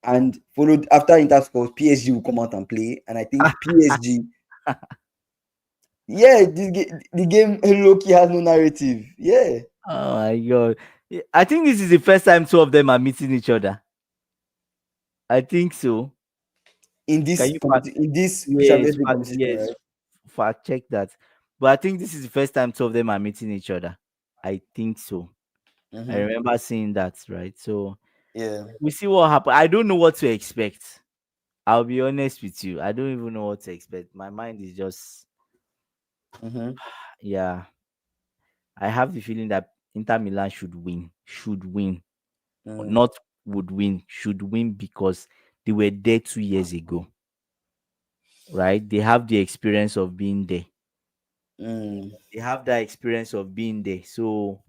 and followed after Inter scores, PSG will come out and play. And I think PSG, yeah, the game low key has no narrative. Yeah, Oh my god! I think this is the first time two of them are meeting each other. I think so. Can you fact? in this Yes, Champions League competition, yes, right? fact check that. But I think this is the first time two of them are meeting each other. I think so. I Mm-hmm. remember seeing that, right? So Yeah. we see what happens. I don't know what to expect. I'll be honest with you. I don't even know what to expect. My mind is just, Mm-hmm. yeah. I have the feeling that Inter Milan should win. Should win. Mm, Not would win. Should win because they were there 2 years ago, right? They have the experience of being there. mm, They have that experience of being there. So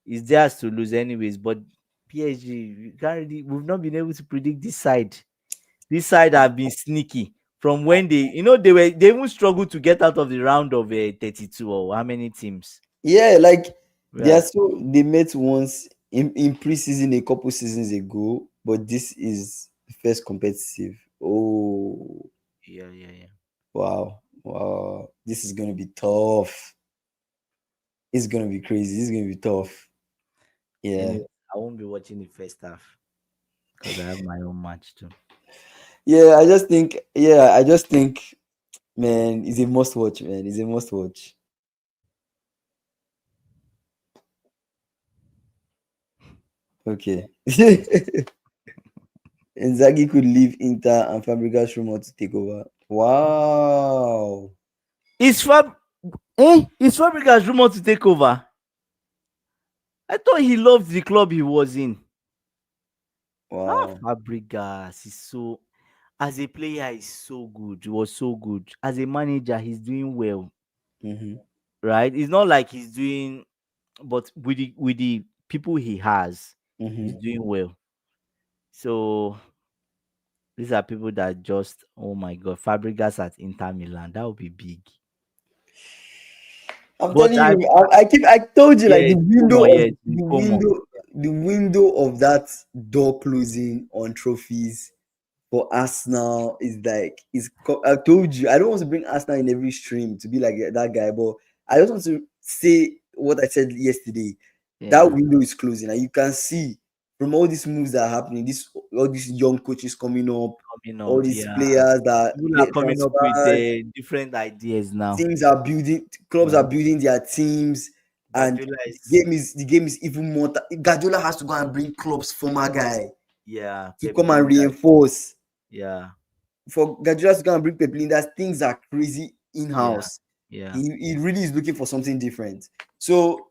it's theirs to lose anyways. But PSG, you can't really, we've not been able to predict this side. This side have been sneaky from when they even struggled to get out of the round of 32 or how many teams. yeah, like Yeah, they met once in preseason a couple seasons ago, but this is the first competitive. Oh, yeah, yeah, yeah. wow, wow, this is gonna be tough. It's gonna be crazy. This is gonna be tough. Yeah, Anyway, I won't be watching the first half because I have my own match too. yeah. I just think, man, it's a must watch. Man, it's a must watch. Okay. Inzaghi could leave Inter and Fabregas rumor to take over. Wow. Is Fabregas rumored to take over? I thought he loved the club he was in. Wow. Fabregas is so, as a player, he's so good. He was so good. As a manager, he's doing well, Mm-hmm. right? It's not like he's doing, but with the people he has, he's Mm-hmm. doing well. So these are people that just, oh my god, Fabregas at Inter Milan, that would be big. I'm But telling you, I told you like yeah, yes, the Como. the window of that door closing on trophies for Arsenal is like I told you I don't want to bring Arsenal in every stream to be like that guy, but I just want to say what I said yesterday. That Yeah, window is closing, and you can see from all these moves that are happening, this all these young coaches coming up, coming all up. these Yeah, players that people are get coming up with transferred, different ideas now. teams are building, clubs are Right? building their teams, and Guardiola the is, game is even more. Guardiola has to go and bring club's former guy yeah, to Pep come and Lingard. reinforce. Yeah, For Guardiola to go and bring Pep Linders, things are crazy in yeah, house. yeah. He really is looking for something different. So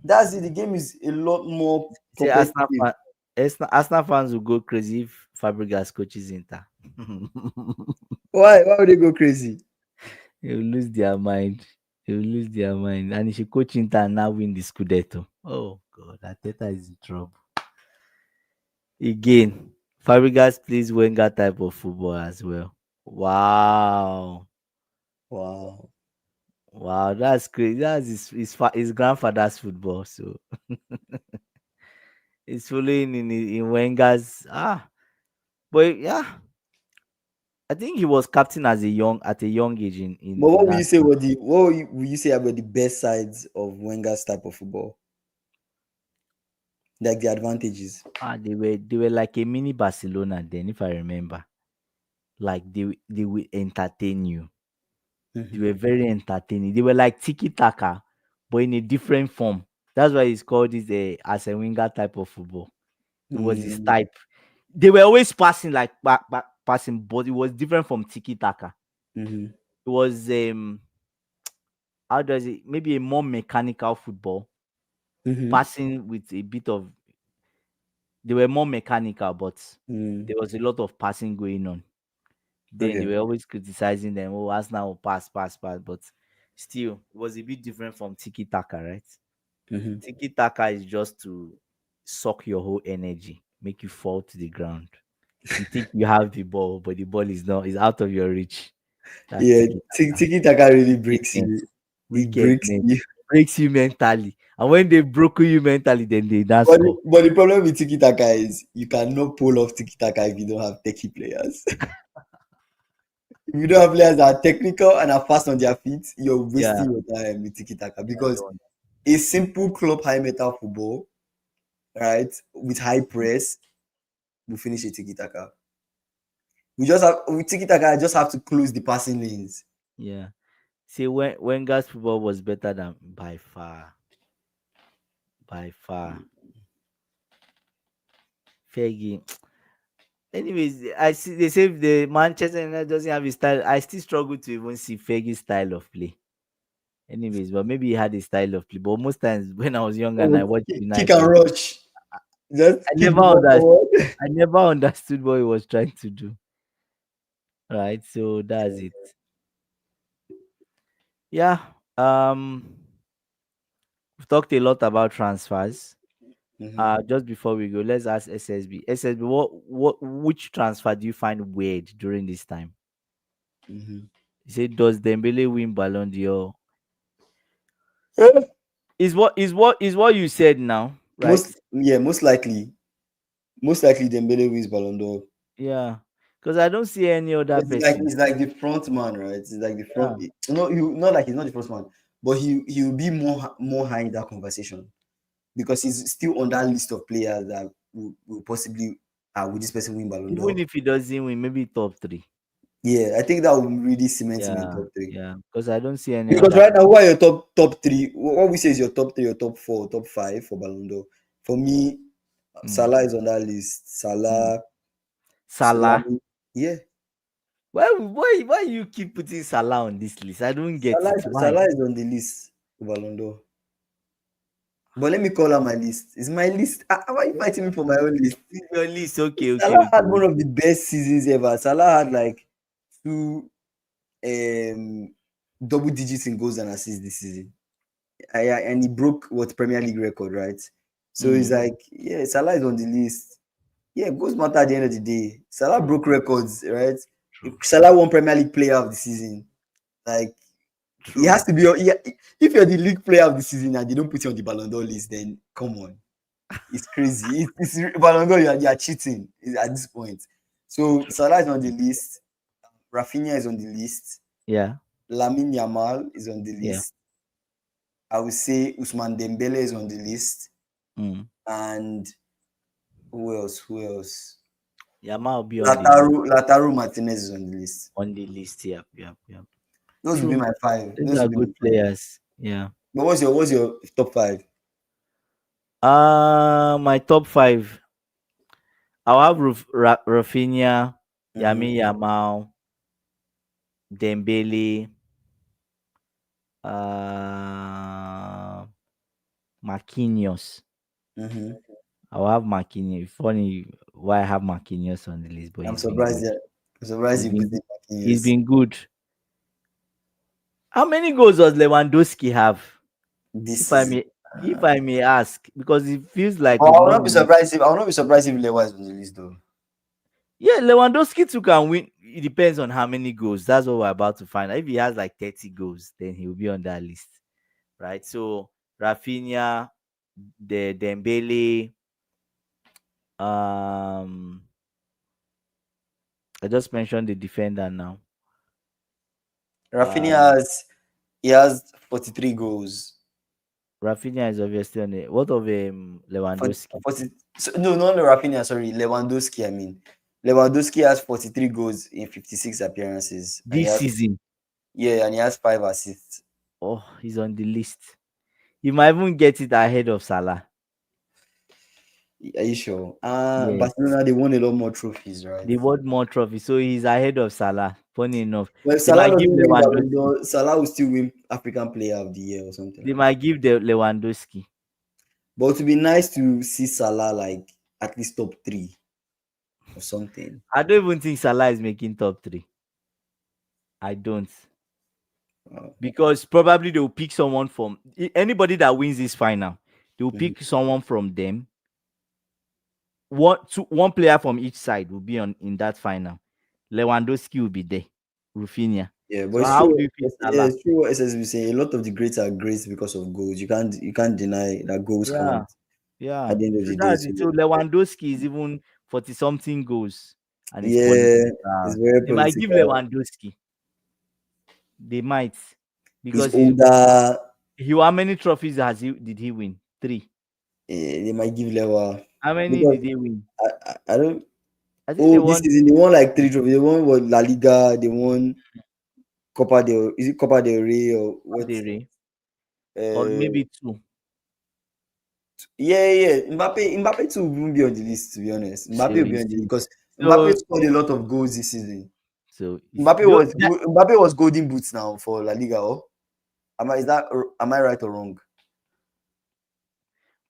that's it. The game is a lot more See, competitive. Arsenal fans will go crazy if Fabregas coaches Inter. Why? Why would they go crazy? They will lose their mind. They will lose their mind. And he should coach Inter and now win the Scudetto. Oh God, Ateta is in trouble. Again, Fabregas plays Wenger type of football as well. Wow. Wow. Wow, that's crazy. That's his grandfather's football. So he's following in Wenger's. But yeah, I think he was captain at a young age But in what would you say Arsenal. were the what would you say about the best sides of Wenger's type of football? Like the advantages. They were like a mini Barcelona then, if I remember. Like they will entertain you. They Mm-hmm. were very entertaining. They were like tiki taka, but in a different form. That's why it's called this as a winger type of football. It was his Mm-hmm. type. They were always passing like back passing, but it was different from tiki taka. Mm-hmm. It was how does it, maybe a more mechanical football, Mm-hmm. passing with a bit of, they were more mechanical, but Mm. there was a lot of passing going on. Then they Okay. were always criticizing them, oh, Arsenal will pass, pass, pass. But still, it was a bit different from Tiki Taka, right? Mm-hmm. Tiki Taka is just to suck your whole energy, make you fall to the ground. You think you have the ball, but the ball is not, is out of your reach. That's Yeah, Tiki Taka. Tiki Taka really breaks Wickedness. you. It breaks Wickedness. you. Breaks you mentally. And when they broke you mentally, then they now score. But the problem with Tiki Taka is you cannot pull off Tiki Taka if you don't have techie players. If you don't have players that are technical and are fast on their feet, you're Yeah. wasting your time with Tiki Taka I because don't. a simple club high metal football, right, with high press, will finish a Tiki Taka. We just have with Tiki Taka, I just have to close the passing lanes. Yeah. See, when Wenger's football was better than by far, by far. Fergie. Anyways, I see they say if the Manchester United doesn't have his style. I still struggle to even see Fergie's style of play. Anyways, but maybe he had a style of play. But most times when I was young and I Oh, watched kick and United, rush. I Just kick never the ball understood. forward. I never understood what he was trying to do. Right. So that's it. Yeah. We've talked a lot about transfers. Mhm, Just before we go, let's ask SSB. SSB, which transfer do you find weird during this time? mhm. You say, does Dembele win Ballon d'Or? Eh, Is what you said now, right? most likely Dembele wins Ballon d'Or. Yeah, because I don't see any other But person. it's like the front man, right? It's like the Yeah, front. No, you not like he's not the first man, but he will be more high in that conversation because he's still on that list of players that will possibly will this person win Ballon even d'Or. if he doesn't win, maybe top three. Yeah, I think that will really cement him in Yeah, top three. yeah, because I don't see any Because other. right now, who are your top three? What we say is your top three, your top four, top five for Ballon d'Or. For me, Mm, Salah is on that list. mm. Salah, Salah. yeah. Why you keep putting Salah on this list? I don't get it. Why? Salah is on the list for Ballon d'Or. But let me call out my list. It's my list. Why are you fighting me for my own list? This is your list. Okay, okay, Salah had okay. one of the best seasons ever. Salah had like two um double digits in goals and assists this season. And he broke what Premier League record, right? So it's Mm, like, yeah, Salah is on the list. Yeah, goals matter at the end of the day. Salah true, broke records, right? true, Salah won Premier League Player of the Season. Like he true. has to be. If you're the league player of the season and they don't put you on the Ballon d'Or list, then come on, it's crazy. It's Ballon d'Or. You are cheating at this point. So Salah is on the list. Rafinha is on the list. Yeah, Lamine Yamal is on the yeah. list. I would say Usman Dembele is on the list. Mm. And who else? Who else? Yamal will be on the list. Lataro Martinez is on the list. On the list. Yep, yep, yep. Those would be True. my five. These Those are would be good my five. players. Yeah. But what's your top five? My top five. I'll have Rafinha, Mm-hmm. Yami Yamal, Dembele, uh, Marquinhos. Mm-hmm. I'll have Marquinhos. Funny why I have Marquinhos on the list, but I'm he's been surprised good. that I'm surprised He's you put been in he's Marquinhos been good. How many goals does Lewandowski have? this If I season. may, if I may ask, because it feels like But we've not been. I will not be surprised if Lewa is on the list though. Yeah, Lewandowski too can win. It depends on how many goals. That's what we're about to find out. If he has like 30 goals, then he'll be on that list, right? So Rafinha, the Dembele, um, I just mentioned the defender now. Rafinha Uh, has 43 goals. Rafinha is obviously on it. What of 40, Lewandowski 40 so, no, not Rafinha, sorry, Lewandowski. I mean, Lewandowski has 43 goals in 56 appearances, and this season? he has 5 assists. Oh, he's on the list. He might even get it ahead of Salah. Are you sure? Yes. Barcelona, they won a lot more trophies, right? They won more trophies, so he's ahead of Salah. Funny enough, Well, if they Salah might give doesn't win Ballon Lewandowski. d'Or, Salah will still win African Player of the Year or something They like that. might give the Lewandowski. But it would be nice to see Salah like at least top three or something. I don't even think Salah is making top three. I don't, Wow. because probably they will pick someone from anybody that wins this final. They will Mhm. pick someone from them. One player from each side will be on in that final. Lewandowski will be there. Rafinha. Yeah, but So it's how true. do you feel Yeah, Salah? it's true what SSB saying. A lot of the greats are greats because of goals. You can't deny that goals Yeah, count yeah. at the end of So the day. that's So it. So Lewandowski is even 40 something goals and it's yeah, it's political. very They might give political. Lewandowski. They might, He's because older. how many trophies did he win? Three. They might give Lewa How many because did they win? I don't. I think they Oh, this won season they won like three trophies. They won what La Liga. They won Copa del. Is it Copa del Rey or what? the Rey, or Uh, maybe two. yeah. Mbappe too won't be on the list, to be honest. Mbappe So will you be on the list see, because Mbappe so scored a lot of goals this season. you see, Mbappe was golden boots now for La Liga. Oh, am I right or wrong?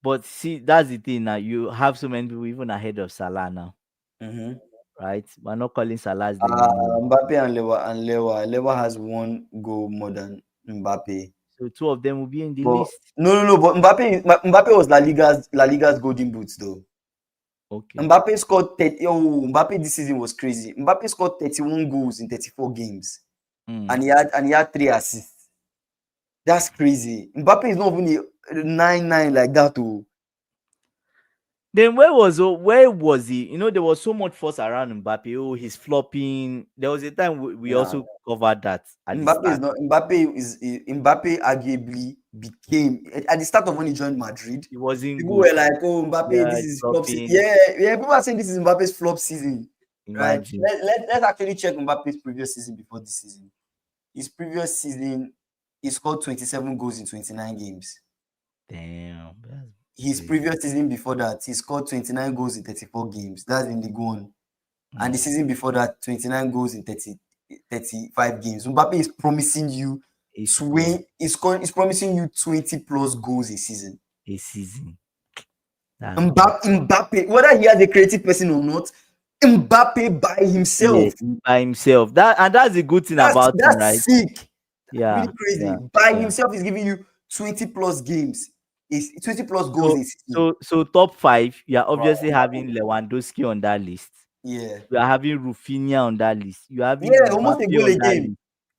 but see, that's the thing now. You have so many people even ahead of Salah now, Mm-hmm. right? We're not calling Salah's name anymore. Mbappe and Lewa has one goal more than Mbappe. So two of them will be in the But list. no. But Mbappe was La Liga's golden boots though. Okay. Mbappe scored 30. Oh, Mbappe this season was crazy. Mbappe scored 31 goals in 34 games, Hmm. and he had 3 assists. That's crazy. Mbappe is not even a 9-9 like that too. Then where was he? There was so much fuss around Mbappe. Oh, he's flopping. There was a time we Nah, also covered that at the Mbappe is start. not. Mbappe arguably became at the start of when he joined Madrid. He wasn't People were good. like, "Oh, Mbappe, Yeah, this is flop season." flopping. Yeah. People are saying this is Mbappe's flop season, right? Imagine. Let's actually check Mbappe's previous season before this season. His previous season, he scored 27 goals in 29 games. Damn, that's His crazy. previous season before that, he scored 29 goals in 34 games. That's in League One. And the Hmm. season before that, 29 goals in 35 games. Mbappe is promising you Yeah, he's promising you 20 plus goals a season. a season. That's good. Mbappe, whether he has a creative person or not, Mbappe by Yeah, himself. by himself. That's the good thing That's about him, that's right? sick. That's really Yeah, crazy. yeah, By yeah. himself, he's giving you 20 plus games. Is 20 plus goals So a season. so top five, you are Wow, obviously having Mbappe. Lewandowski on that list. Yeah. You are having Rufinha on that list. You are having Yeah, almost a Mbappe goal on a that game.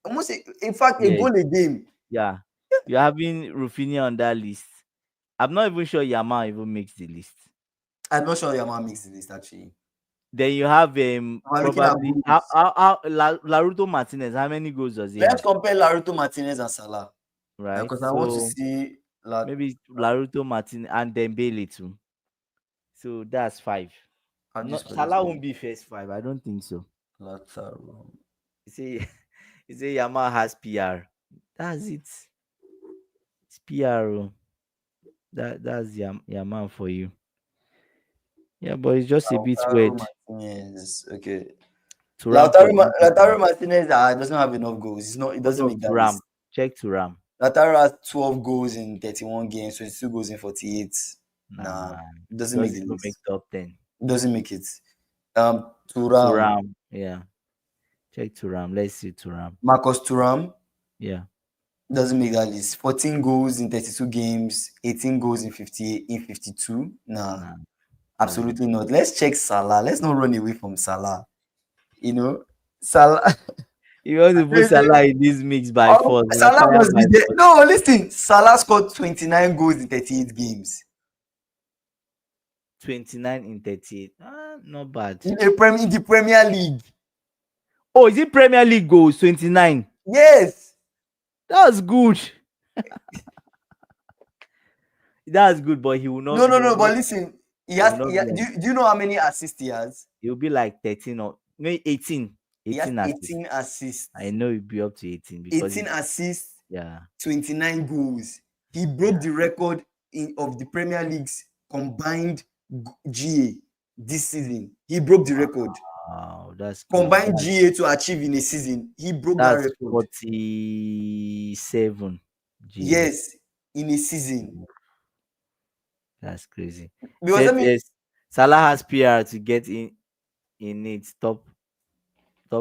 list. In fact, a Yes, goal a game. yeah. You are having Rufinha on that list. I'm not even sure Yamal even makes the list. I'm not sure Yamal makes the list actually. Then you have We're looking at probably goals. Laruto Martinez. How many goals does he Let's have? compare Laruto Martinez and Salah. Right. Because I want to So see maybe Laruto Martinez and Dembele too. So that's five. how do you Not spell his Salah name? won't be first five. I don't think so. Lautaro. You say you say Yamal has PR. That's it. It's PR. That's Yamal for you. Yeah, but it's just a bit Lautaro weird Martinez. Okay. to Ram for the Lautaro Martinez doesn't have enough goals. It doesn't no make to that Ram. list. Check to Ram. Lautaro has 12 goals in 31 games, 22 goals in 48. Nah, Nah, it doesn't make doesn't the even make list. top 10. It doesn't make it. To Turam. Ram. Yeah. Check to Ram. Let's see to Ram. Marcus Turam Yeah. doesn't make that list. 14 goals in 32 games, 18 goals in 58 in 52. Nah, Nah. That's it. absolutely not. Let's check Salah. Let's not run away from Salah. Salah. You want to put Salah in this mix by force. We are Salah tired must by be there. force. No, listen. Salah scored 29 goals in 38 games 29 in 38. Not bad. in the Premier League. Oh, is it Premier League goals? 29. Yes. That's good. That's good, but he will No, not no, he will no. not But listen, he will not be do you know how many assists he has? he'll be like 13 or maybe 18. He has 18 assists. 18 I assists. know he'll be up to 18 because 18 he's assists, yeah, 29 goals. He yeah. broke the record of the Premier League's combined GA this season. He broke the record. Wow, that's crazy. Combined GA to achieve in a season, he broke that That's record. 47 GA. Yes, in a season. That's crazy. Because let Said me, yes, Salah has PR to get in its top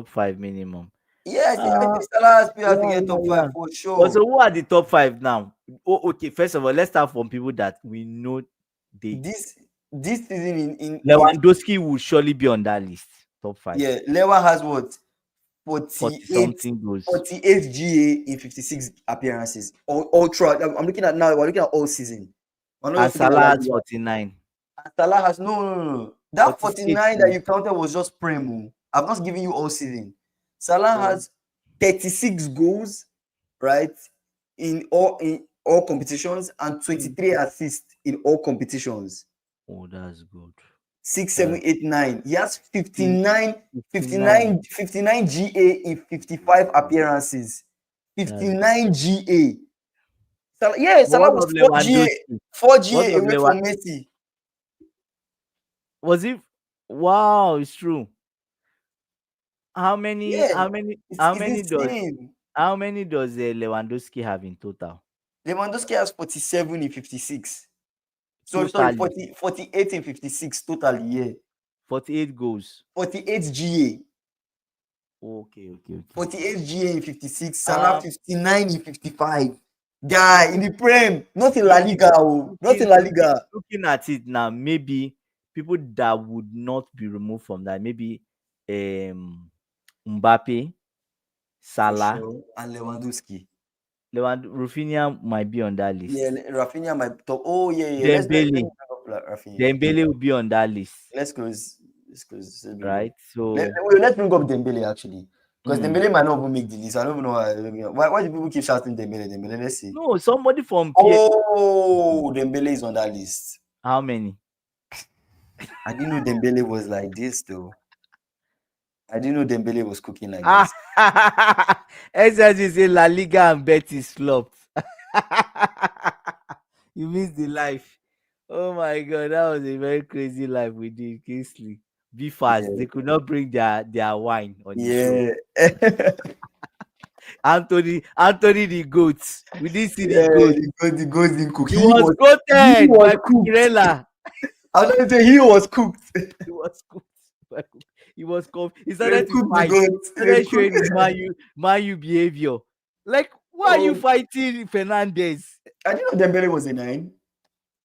five minimum. yes, I Uh think Salah has to yeah, get yeah, top yeah. five for But so sure. who are the top five now? Oh, okay. First of all, let's start from people that we know. They This this season in Lewandowski will surely be on that list. Top five. yeah, Lewa has what 40 48 something goals. 48 GA in 56 appearances. All throughout. I'm looking at now. We're looking at all season. We're not And just looking at La Salah has Liga. 49. Salah has no. That 46 49 that goals. you counted was just Premo. I've not given you all season. Salah So has 36 goals, right? In all competitions and mm, 23 assists in all competitions. oh, that's good. Six, seven, That's eight, nine. He has see, 59, 59. 59, 59 GA in 55 appearances. That's good. 59 GA. Yeah, But Salah what was of 4 GA, Lewandowski? 4 What GA of away Lewa? from Messi. Was it? Wow, it's true. How many? Yeah, How many? it's insane. How many does Lewandowski have in total? Lewandowski has 47 in 56. So sorry, Totally, 40, 48 in 56 totally, yeah. 48 goals. 48 GA. Okay, okay, okay. 48 GA in 56. Salah Um, 59 in 55. Guy, in the Prem, not in La looking, Liga, oh, not in looking, La looking, Liga. looking at it now, maybe people that would not be removed from that, maybe um Mbappe, For Salah, sure. And Lewandowski. Rafinha might be on that Yeah, list. Rafinha might top. Oh, yeah, yeah. Let Dembele, me bring up Rafinha. Dembele will be on that list, Let's close. Let's close. Let's bring up. right? So, Let's bring up Dembele actually. Because mm, Dembele might not even make the list. I don't even know why do people keep shouting Dembele, Dembele. Let's see. no, somebody from Oh, Dembele is on that list. how many? I didn't know Dembele was like this though. I didn't know Dembele was cooking like Ah, this. SSG say La Liga and Betis flopped. You missed the life. Oh my god, that was a very crazy life we did, Kingsley. Be fast. Yeah. They could not bring their wine on the show. Yeah. Anthony the goat. We didn't see the Yeah, goat. the goat didn't cook. He was He goated was by cooked. Cucurella. I was going to say he was cooked. He was cooked. He was he They started to cooked the fight. goat. He They started showing his cooked. Man U behavior. Like, why are you Oh, fighting Fernandez? I didn't know Dembele was a nine.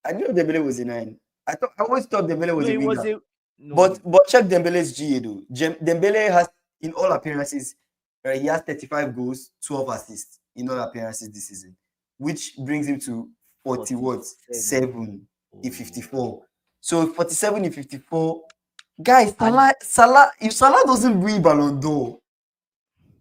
I didn't know Dembele was a nine. I always thought Dembele No, was a it was winger. a no. But check Dembele's GA though. Dembele has in all appearances, right, he has 35 goals, 12 assists in all appearances this season, which brings him to 40 what 47. 7 in Oh. 54. So 47 in 54. Guys, And Salah, if Salah doesn't win Ballon d'Or,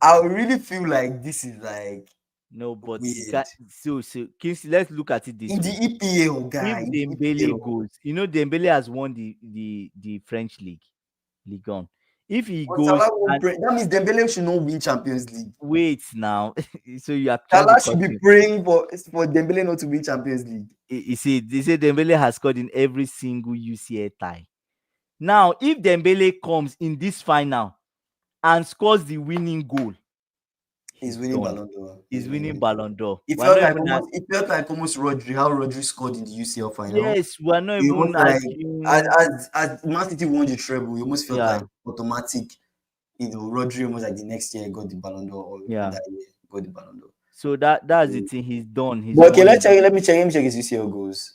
I really feel like this is like no, but weird. so Kingsley, let's look at it In this the way. EPL, If guy, in the Dembele EPL. goes, Dembele has won the French league, Ligue 1. If he But Salah goes won't and pray. That means Dembele should not win Champions League. wait now, so you are trying to Salah should cut be me. praying for Dembele not to win Champions League. You see, they say Dembele has scored in every single UCL tie. Now, if Dembele comes in this final and scores the winning goal, He's he's winning done. Ballon d'Or. He's He's winning winning. Ballon d'Or. It We're felt not like even almost. It felt like almost Rodri. How Rodri scored in the UCL final. yes, we're not It even almost like arguing. as Man City won the treble, it almost felt like Yeah, automatic. Rodri almost like the next year got the Ballon d'Or, or even yeah. that year got the Ballon d'Or. So that's the thing. He's done. He's But okay, won let's it. check. Let me check his UCL goals.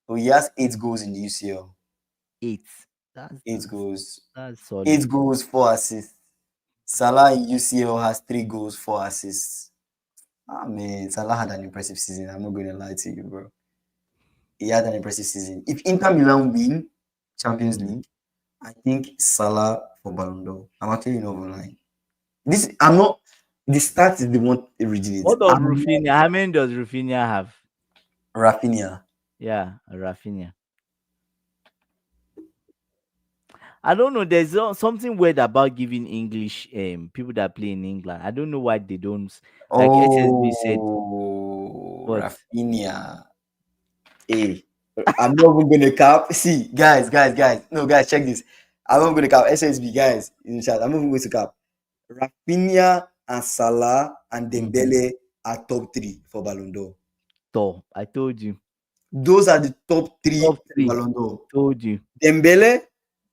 Oh, he has 8 goals in the UCL. 8. That's Eight that's goals. that's Eight solid. goals, 4 assists. Salah in UCL has 3 goals, 4 assists. Ah man, Salah had an impressive season. I'm not going to lie to you, bro. He had an impressive season. If Inter Milan win Champions Mm. League, I think Salah for Ballon d'Or. I'm actually not lying. This I'm not. The stats is the one reading it. What of I'm Rafinha? How many does Rafinha have? Rafinha. Yeah, Rafinha. I don't know. There's something weird about giving English people that play in England. I don't know why they don't. Like SSB said, Oh, but Rafinha. A. I'm not even gonna cap. See, guys. No, guys, check this. I'm not gonna cap. SSB, guys, in the chat. I'm not even going to cap. Rafinha and Salah and Mm-hmm. Dembele are top three for Ballon d'Or. So I told you. Those are the top three Top for three. Ballon d'Or. Told you. Dembele,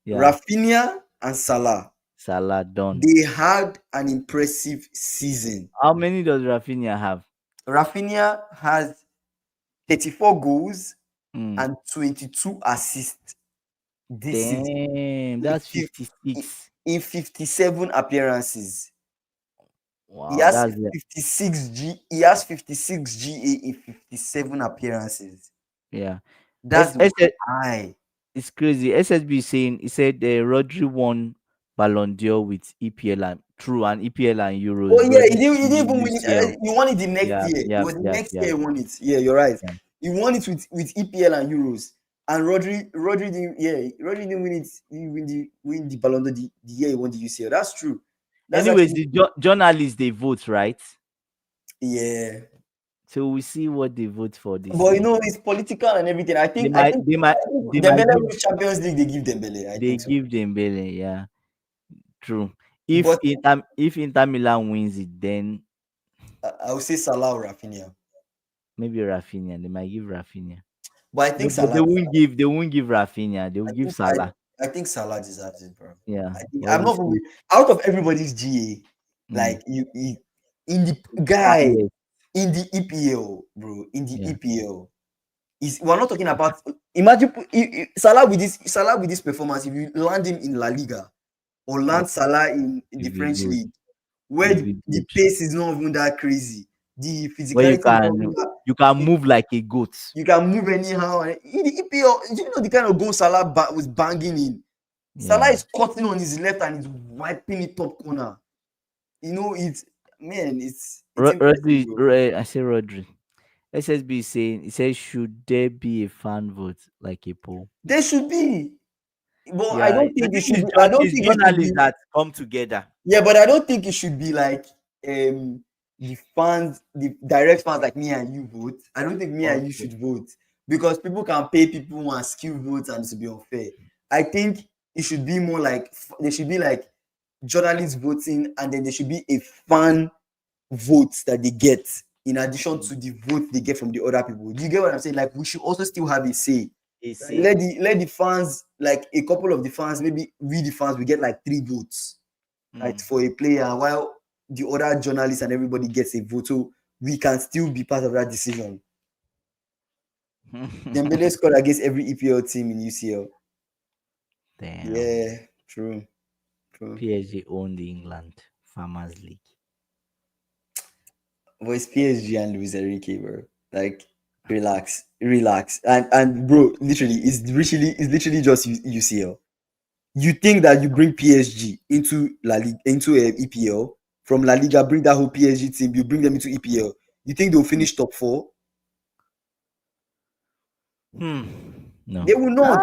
Yeah. Rafinha, and Salah. Salah done. They had an impressive season. How many does Rafinha have? Rafinha has 34 goals Mm. and 22 assists this season Damn, in, that's 56. 57 appearances. He Wow, has that's it. 56 he has 56 GA in 57 appearances. Yeah. That's high. It's crazy. SSB is saying he said Rodri won Ballon d'Or with EPL and true and EPL and Oh Euros. yeah, Rodri he didn't even win it. UCL. He won it the next Yeah, year. It yeah, was the yeah, next yeah, year he won it. Yeah, you're right. yeah. He won it with EPL and Euros. And Rodri didn't. Yeah, Rodri didn't win it. He didn't win the Ballon d'Or the year he won the UCL. That's true. That's Anyways, actually the journalists they vote, right? yeah. So we see what they vote for this But year. it's political and everything. They I might, think they might, I think they might Dembele give, wins Champions League. They give Dembele. I they think so. give Dembele. Yeah, true. But If Inter Milan wins it, then I would say Salah or Rafinha. maybe Rafinha. They might give Rafinha. But I No, think but Salah. they won't give Rafinha. They will I give think Salah. I think Salah deserves it, bro. Yeah. I think Well, I'm we not see. out of everybody's GA, Mm. like you in the guy Quiet. in the EPL, bro. In the Yeah. EPL, is we're not talking about. Imagine Salah with this performance. If you land him in La Liga or Oh, land Salah in the it'll be French good. league, where It'll be the good. pace is not even that crazy, the Where physicality is not even that. you can move like a goat. You can move anyhow. And in the EPL, you know the kind of goal Salah was banging in. Salah Yeah. is cutting on his left and he's wiping it top corner. You know, it's impressive, Rodri, bro. I say Rodri. SSB is saying, he says, should there be a fan vote like a poll? There should be, but I Yeah, don't I think it think should be. I don't it's think it should journalists be. that come together. Yeah, but I don't think it should be like the fans, the direct fans like me and you vote. I don't think me and you Okay. should vote because people can pay people and skill votes and it should be unfair. I think it should be more like there should be like journalists voting and then there should be a fan vote that they get in addition to the vote they get from the other people. Do you get what I'm saying? Like we should also still have a say. Like, AC. let the fans, like a couple of the fans, maybe we the fans, we get like 3 votes, right, Mm. for a player, while the other journalists and everybody gets a vote, so we can still be part of that decision. Dembele scored against every EPL team in UCL. Damn. Yeah, true, true. PSG owned the England Farmers League. But it's PSG and Luis Enrique, bro. Like, relax, and bro, it's literally just UCL. You think that you bring PSG into La Liga, into a EPL from La Liga, bring that whole PSG team, you bring them into EPL. You think they'll finish top four? Hmm. No. They will not.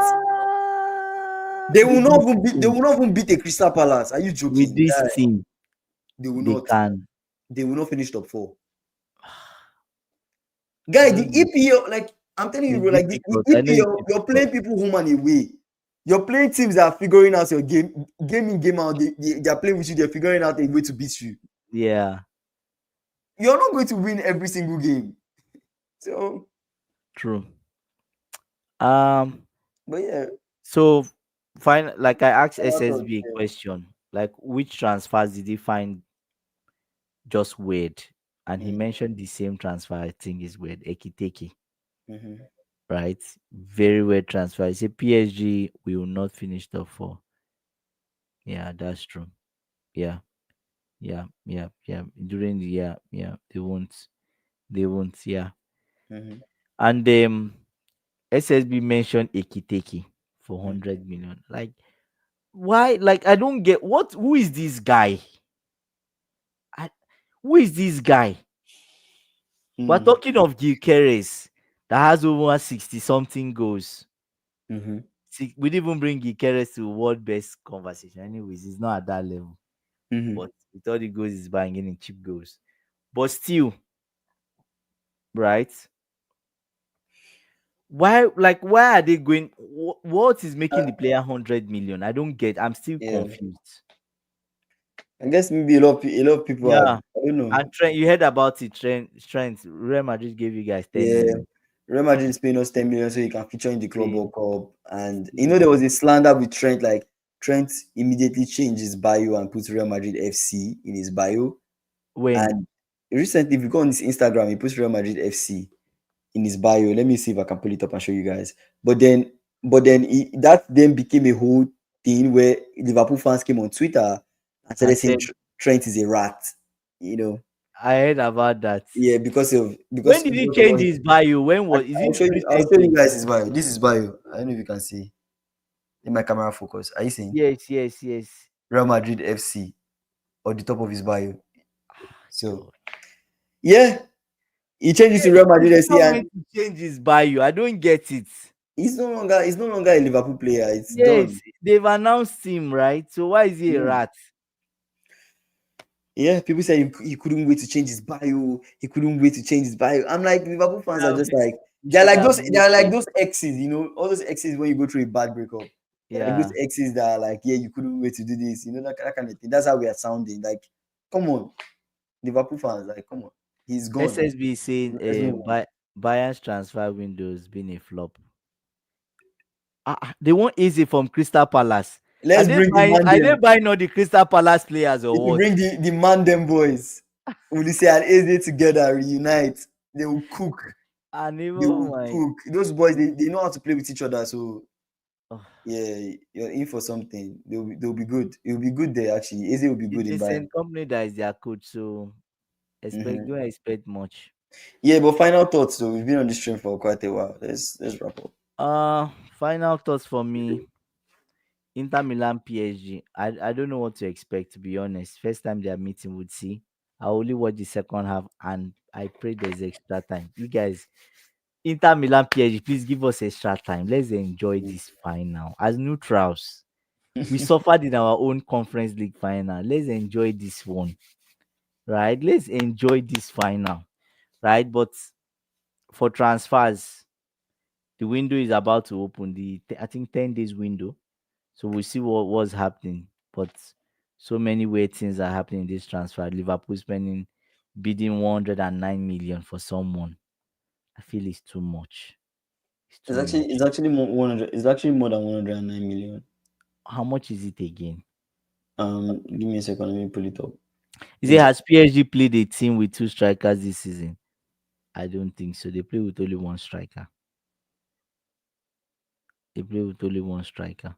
With this They team, will not even beat a Crystal Palace. Are you with joking? this Guy, team, they will they not. can. They will not finish top four. I Guy, the don't know. EPL, like I'm telling you, It's bro, like the difficult. I know it's EPL, you're difficult. playing people home and away. You're playing teams that are figuring out your game in, game out. They are playing with you. They're figuring out a way to beat you. Yeah. You're not going to win every single game. So, True. Um. but yeah, So, fine. Like I asked shout out to SSB a question. Like, which transfers did he find just weird? And he mm, mentioned the same transfer. I think is weird. Ekiteki. mhm, Right. Very weird transfer. He said PSG will not finish top four. Yeah, that's true. Yeah. Yeah. Yeah. Yeah. During the year. Yeah. They won't. They won't. Yeah. mhm, And SSB mentioned Ekiteki for mhm, 100 million. Like, why? Like, I don't get what. Who is this guy? I, who is this guy? We're mm, talking of Gilkeres that has over 60 something goals. mhm, We didn't even bring Gilkeres to world best conversation. Anyways, he's not at that level. mhm. But with all the goals he's banging in cheap goals. But still, right? Why, like, why are they going? What is Uh, making the player 100 million? I don't get. I'm still yeah, confused. I guess maybe a lot of people are. Yeah. I don't know. And Trent, you heard about it. Trent, Real Madrid gave you guys 10 Yeah, million. Real Madrid is paying us 10 million so he can feature in the Club See, World Cup. And see, there was a slander with Trent. Like Trent immediately changed his bio and put Real Madrid FC in his bio. when And recently, if you go on his Instagram, he puts Real Madrid FC in his bio. Let me see if I can pull it up and show you guys. But then, that then became a whole thing where Liverpool fans came on Twitter and I started saying said Trent is a rat. You know, I heard about that. yeah, When did he because of change what his bio? When was is I'll it show you. I'll show you recently? guys his bio. This is bio. I don't know if you can see in my camera focus. Are you seeing Yes, yes, yes. Real Madrid FC on the top of his bio? So God. yeah, he changed it to Real Is Madrid he FC, not and meant to change his bio? I don't get it. he's no longer a Liverpool player. It's Yes, done. they've announced him, right? So why is he a Yeah. rat? Yeah, people said he couldn't wait to change his bio. He couldn't wait to change his bio. I'm like, Liverpool fans are Have just like you should have they're like waited. those exes, all those exes when you go through a bad breakup. They're like those Yeah. exes that are like, yeah, you couldn't wait to do this, that kind of thing. That's how we are sounding. Like, come on, Liverpool fans, like, come on, he's gone. SSB is saying Let's move on. Bayern's transfer window has been a flop. They want easy from Crystal Palace. Let's bring the man Are they them. buying all the Crystal Palace players or If you what? bring the man them boys, Ulisse and Eze together, reunite, they will cook. I They never will mind. cook. Those boys, they know how to play with each other. So Oh, yeah, you're in for something. They'll be good. It'll be good there actually. Eze will be it's good in Bayern. Vincent Company that is their coach, so Hmm. don't expect much. Yeah, but final thoughts. So we've been on this stream for quite a while. Let's wrap up. Final thoughts for me. Inter Milan PSG. I don't know what to expect, to be honest. First time they are meeting, would see. I only watch the second half and I pray there's extra time. You guys, Inter Milan PSG, please give us extra time. Let's enjoy this final. As neutrals, we suffered in our own conference league final. Let's enjoy this one. Right? Let's enjoy this final. Right? But for transfers, the window is about to open. I think 10 days window. So we'll see what was happening. But so many weird things are happening in this transfer. Liverpool spending bidding 109 million for someone. I feel it's too much. It's too It's much. actually more 100. It's actually more than 109 million. How much is it again? Give me a second. Let me pull it up. Is Give me it a second. has PSG played a team with two strikers this season? I don't think so. They play with only one striker. They play with only one striker.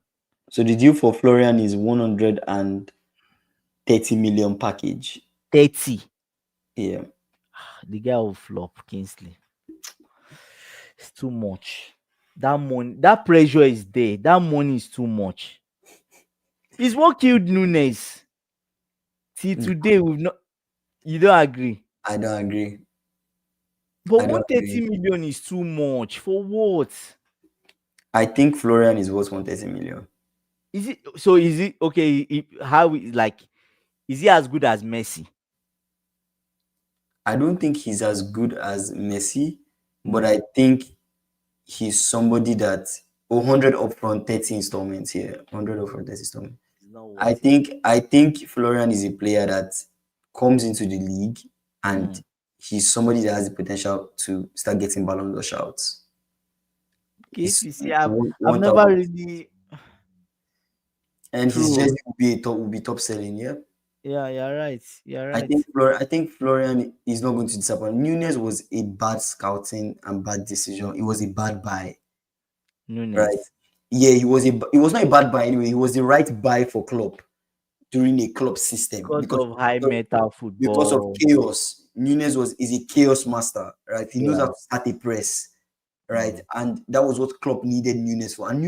So the deal for Florian is 130 million package. 30. Yeah. The guy will flop, Kingsley. It's too much. That money, that pressure is there. That money is too much. It's what killed Nunes. Till Mm, today, we've not. You don't agree? I don't agree. But I don't 130 agree. million is too much. For what? I think Florian is worth 130 million. Is it so? Is it okay? Like, is he as good as Messi? I don't think he's as good as Messi, but Mm, I think he's somebody that 100 upfront, 30 installments here. 100 upfront, 30 installments. it's not worth it. I think Florian is a player that comes into the league and Mm. he's somebody that has the potential to start getting Ballon d'Or shouts. Okay, if He's you see, I've one never thousand, really and his true. jersey will be top selling. Yeah, Yeah, you're right. You're right. I think Florian is not going to disappoint. Nunes was a bad scouting and bad decision. It was a bad buy, right? Nunes, Yeah, it was not a bad buy anyway. It was the right buy for club during a club system because of high metal because of football. chaos. Nunes is a chaos master, right? He knows how Yeah. to start a press, right? Mm. And that was what Klopp needed Nunes for. And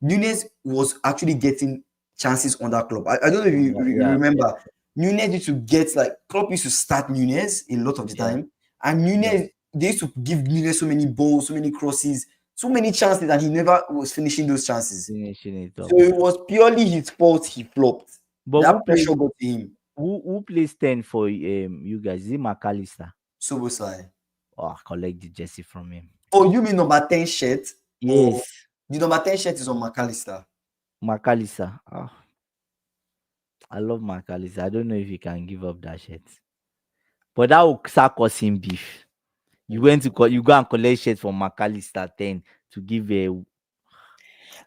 Nunes was actually getting chances on that club. I don't know if you, you Yeah. Yeah. remember. Nunes used to get like Klopp used to start Nunes a lot of the Yeah. time, and Yeah. Nunes they used to give Nunes so many balls, so many crosses, so many chances, and he never was finishing those chances. Finishing it So up. it was purely his fault. He flopped. But That pressure got to him. who plays 10 for you guys? Is it McAllister? Soboslai. Oh, I collect the jersey from him. Oh, you mean number 10 shirt? Or Yes, the number 10 shirt is on McAllister? McAllister. I love McAllister. I don't know if he can give up that shirt. But that will start causing beef. You go and collect shirt from McAllister 10 to give a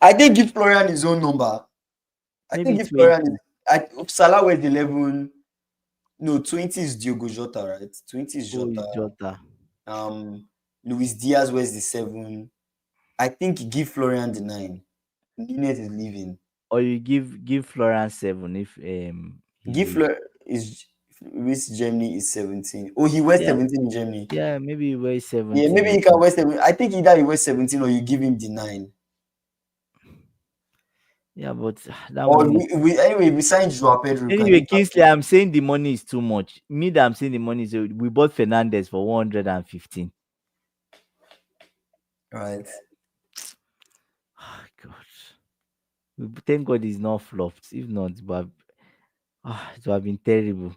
I think give Florian his own number. I think maybe give Florian 20. Salah wears 11. No, 20 is Diogo Jota, right? 20 is Oh, Jota. it's Jota. Um, Luis Diaz wears the 7. I think give Florian the 9. Nunez is leaving. Or you give Florence 7 if he Give leaves. Flor is Luis Germany is 17. Oh, he wears Yeah, 17 in Germany. yeah, maybe he wears Yeah, 17 maybe or he can wear something. 7. I think either he wears 17 or you give him the 9. Yeah, but that Or money. anyway, we signed Joao Pedro. Can Anyway, you Kingsley, I'm saying the money is too much. Me that I'm saying the money is we bought Fernandez for 115. right? Oh, God. Thank God he's not flopped. If not, but it would have been terrible.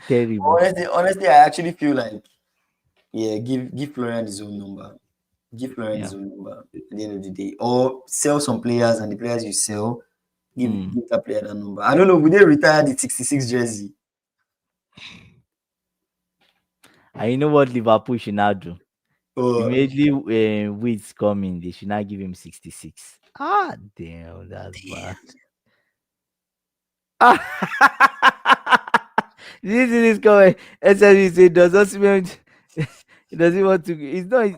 Terrible. Honestly, I actually feel like yeah, give Florian his own number. Give Florian Yeah. his own number at the end of the day, or sell some players and the players you sell, Hmm. give that player that number. I don't know. Would they retire the 66 jersey? And you know what Liverpool should now do? Or Immediately Weeds coming, they should not give him 66. Damn, that's bad. This is coming. SSB say does not mean he doesn't want to. It's not.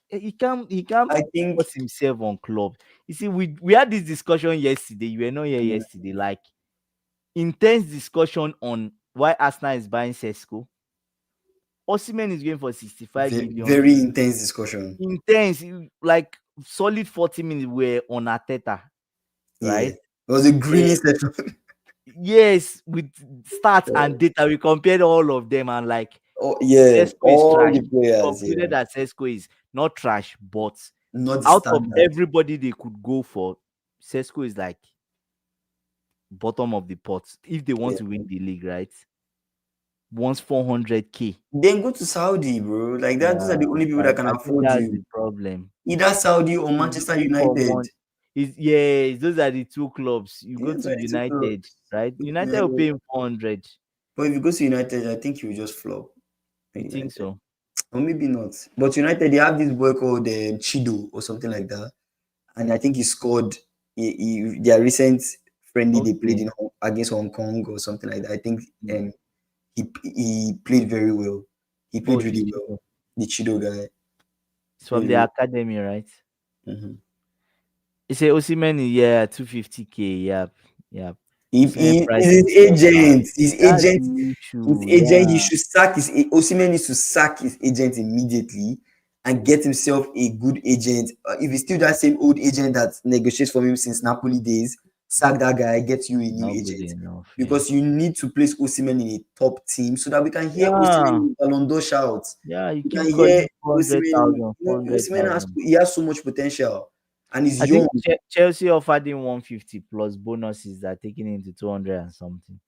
He can't I think force himself on club. You see, we had this discussion yesterday. You were not here mm, yesterday. Like intense discussion on why Arsenal is buying Sesko. Osimhen is going for 65 million. very intense discussion. Intense, like solid 40 minutes were on Ateta, Yeah, right? it was a Eh, green session. yes, with stats and data, we compared all of them and like Oh yeah, Sesko is all trash. the We players. concluded Yeah, that Sesko is not trash, but not the out of standard. everybody they could go for, Sesko is like bottom of the pot if they want Yeah. to win the league, right? Wants 400K. Then go to Saudi, bro. Like that, those are the only people that Like can I think afford that's you. the problem. Either Saudi or He's Manchester looking for United. one. Is those are the two clubs. You go Yeah, to 22 United, clubs. right? Go to United will United. pay him 400. But if you go to United, I think you will just flop at You think United. so? Or maybe not. But United, they have this boy called Chido or something like that. And I think he scored their recent friendly they played Okay. in against Hong Kong or something like that. I think Mm. he played very well. He Oh, played the really well. Chico. The Chido guy It's from played the really academy, right? well. You say Osimhen, yeah, 250K. Yep. Yep. If Osimhen he price is is his too high. agent, That's the his issue. agent, he Yeah. should sack Osimhen needs to sack his agent immediately and get himself a good agent. If it's still that same old agent that negotiates for him since Napoli days, sack that guy, get you a new Not good agent. enough. Yeah. Because you need to place Osimhen in a top team so that we can hear Osimhen Yeah. in Ballon d'Or shouts. Yeah. You We keep can hear calling four hundred Osimhen. thousand, You know, four hundred Osimhen thousand. he has so much potential and he's I young. think Chelsea offered him 150 plus bonuses that taking him to 200 and something.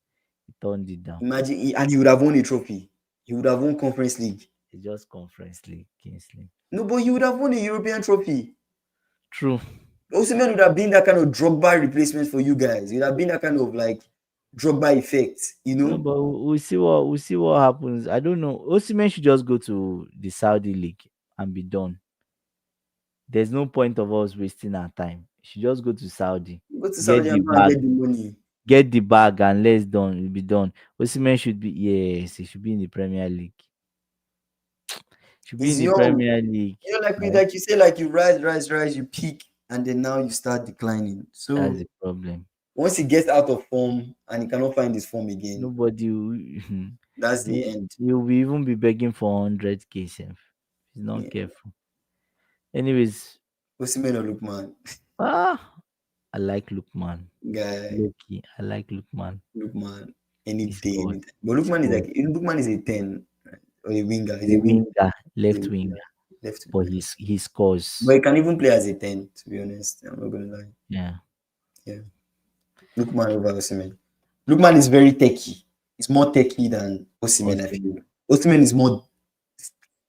He turned it down. Imagine, and he would have won a trophy. He would have won Conference League. It's just Conference League, Kingsley. No, but he would have won a European trophy. True. Osimhen would have been that kind of Drogba replacement for you guys. It would have been that kind of like Drogba effect, you No, know? but we'll see what happens. I don't know. Osimhen should just go to the Saudi league and be done. There's no point of us wasting our time. You should just go to Saudi, Go to get Saudi the and go and bag, get the money. and let's done. It'll be done. Osimhen should be yes, he should be in the Premier League. Should be in He's the young. Premier League. You know, Right? like you say, like you rise, you peak, and then now you start declining. That's So the problem. once he gets out of form and he cannot find his form again, Nobody will, that's the end. he'll be even be begging for 100K sef. He's not Yeah. careful. Anyways, Osimhen or Lookman, ah, I like Lookman. guy, Loki, I like Lookman. Lookman, any He day, scored. anytime. But He scored. Lookman is a 10 right? Or a winger. He's A a winger, winger, he's a left winger, winger, left but winger. he But scores. he can even play as a 10, to be honest. I'm not gonna lie. Yeah, Yeah. Lookman over Osimhen. Lookman is very techy. He's more techy than Osimhen, I Osimhen. feel. Osimhen is more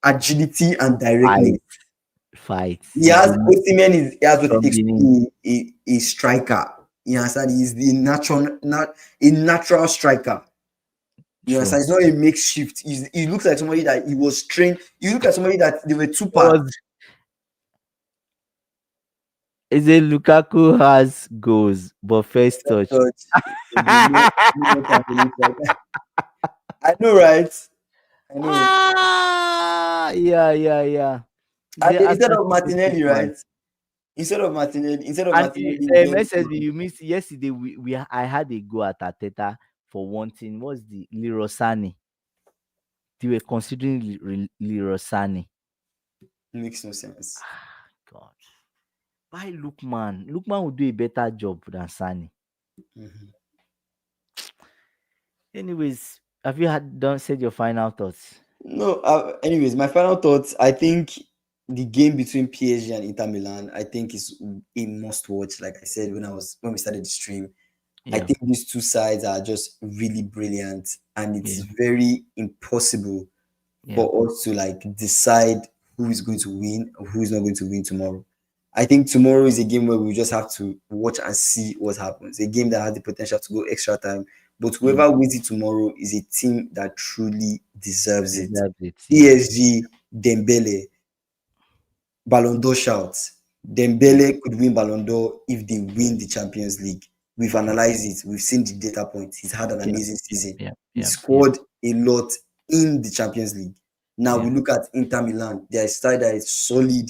agility and Height, directness. fight. He He's has the Osimhen is he has what it from takes to Benin. be a striker. You understand? He's the natural not a natural striker. You True. understand? It's not a makeshift. He looks like somebody that he was trained. You look at somebody that they were two parts. Was is it Lukaku has goals, but first First touch. touch, no time for this striker. I know, right? I know. Yeah, yeah, yeah. He's And a instead Arsenal of championship Martinelli, man. right? Instead of And Martinelli, we get SSB, you missed yesterday. I had a go at Ateta for one thing. What's the Lirosani? They were considering Lirosani. makes no sense. God, why Lookman? Lookman would do a better job than Sani. Mhm. Anyways, have you had done said your final thoughts? No, anyways, my final thoughts. I think the game between PSG and Inter Milan, I think is a must watch. Like I said when we started the stream, I Yeah, think these two sides are just really brilliant, and it's yeah, very impossible yeah, for us to like decide who is going to win or who is not going to win tomorrow. I think tomorrow is a game where we just have to watch and see what happens. A game that has the potential to go extra time. But yeah. whoever wins it tomorrow is a team that truly deserves it. Deserves it. Yeah, PSG, Dembele, Ballon d'Or shouts. yeah, Dembele could win Ballon d'Or if they win the Champions League. We've yeah, analyzed it. We've seen the data points. He's had an yeah, amazing season. yeah, He yeah, yeah, scored a lot in the Champions League. Now yeah, we look at Inter Milan. They are a side that is solid.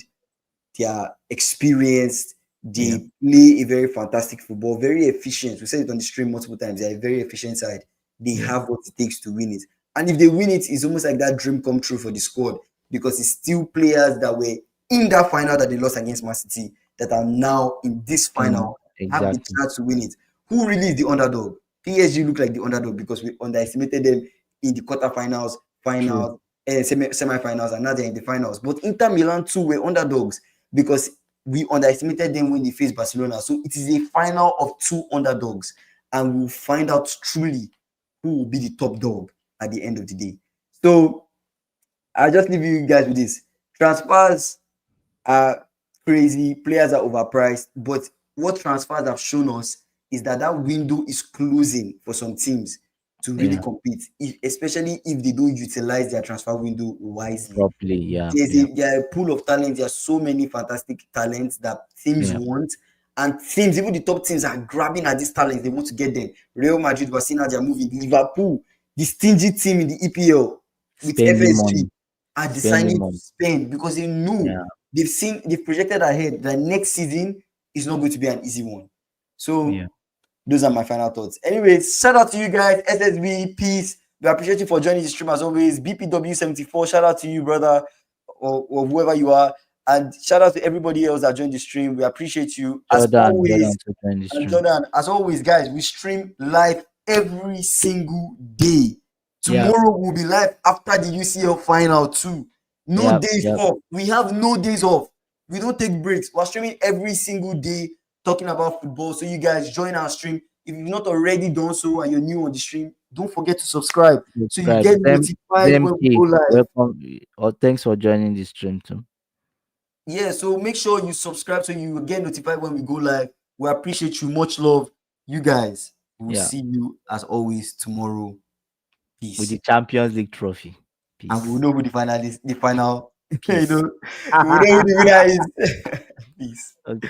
They are experienced. yeah, They play a very fantastic football, very efficient. We said it on the stream multiple times. They are a very efficient side. They yeah, have what it takes to win it. And if they win it, it's almost like that dream come true for the squad because it's still players that were in that final that they lost against Man City that are now in this in final have the exactly. chance to win it. Who really is the underdog? PSG look like the underdog because we underestimated them in the quarterfinals, True. finals, and semi-finals, and now they're in the finals. But Inter Milan too were underdogs because we underestimated them when they faced Barcelona. So it is a final of two underdogs, and we'll find out truly who will be the top dog at the end of the day. So I'll just leave you guys with this. Transfers are crazy, players are overpriced, but what transfers have shown us is that that window is closing for some teams to really Yeah, compete, especially if they don't utilize their transfer window wisely. properly. Yeah, There's yeah, there are a pool of talent. There are so many fantastic talents that teams yeah, want, and teams, even the top teams, are grabbing at these talents. They want to get them. Real Madrid, Barcelona, they are moving. Liverpool, the stingy team in the EPL with spending FSG, money, are spending deciding to money. spend because they know Yeah, they've projected ahead that next season is not going to be an easy one. yeah. So those are my final thoughts. Anyways, shout out to you guys. SSB, peace. We appreciate you for joining the stream as always. BPW74, shout out to you, brother, or whoever you are. And shout out to everybody else that joined the stream. We appreciate you. As Jordan always, to join the and stream. Jordan, as always, guys, we stream live every single day. Yeah, Tomorrow will be live after the UCL final too. No yeah, days yeah. off. We have no days off. We don't take breaks. We're streaming every single day talking about football. So you guys join our stream. If you've not already done so and you're new on the stream, don't forget to subscribe so you Subscribe. get Them notified when we go K. live. Welcome. Oh, thanks for joining the stream too. Yeah, so make sure you subscribe so you will get notified when we go live. We appreciate you. Much love. You guys. We'll Yeah, see you as always tomorrow. with the Peace. Champions League trophy. And we'll Peace. know who the finalist, the final, you Peace. know, we'll know who the winner is. Peace. Okay.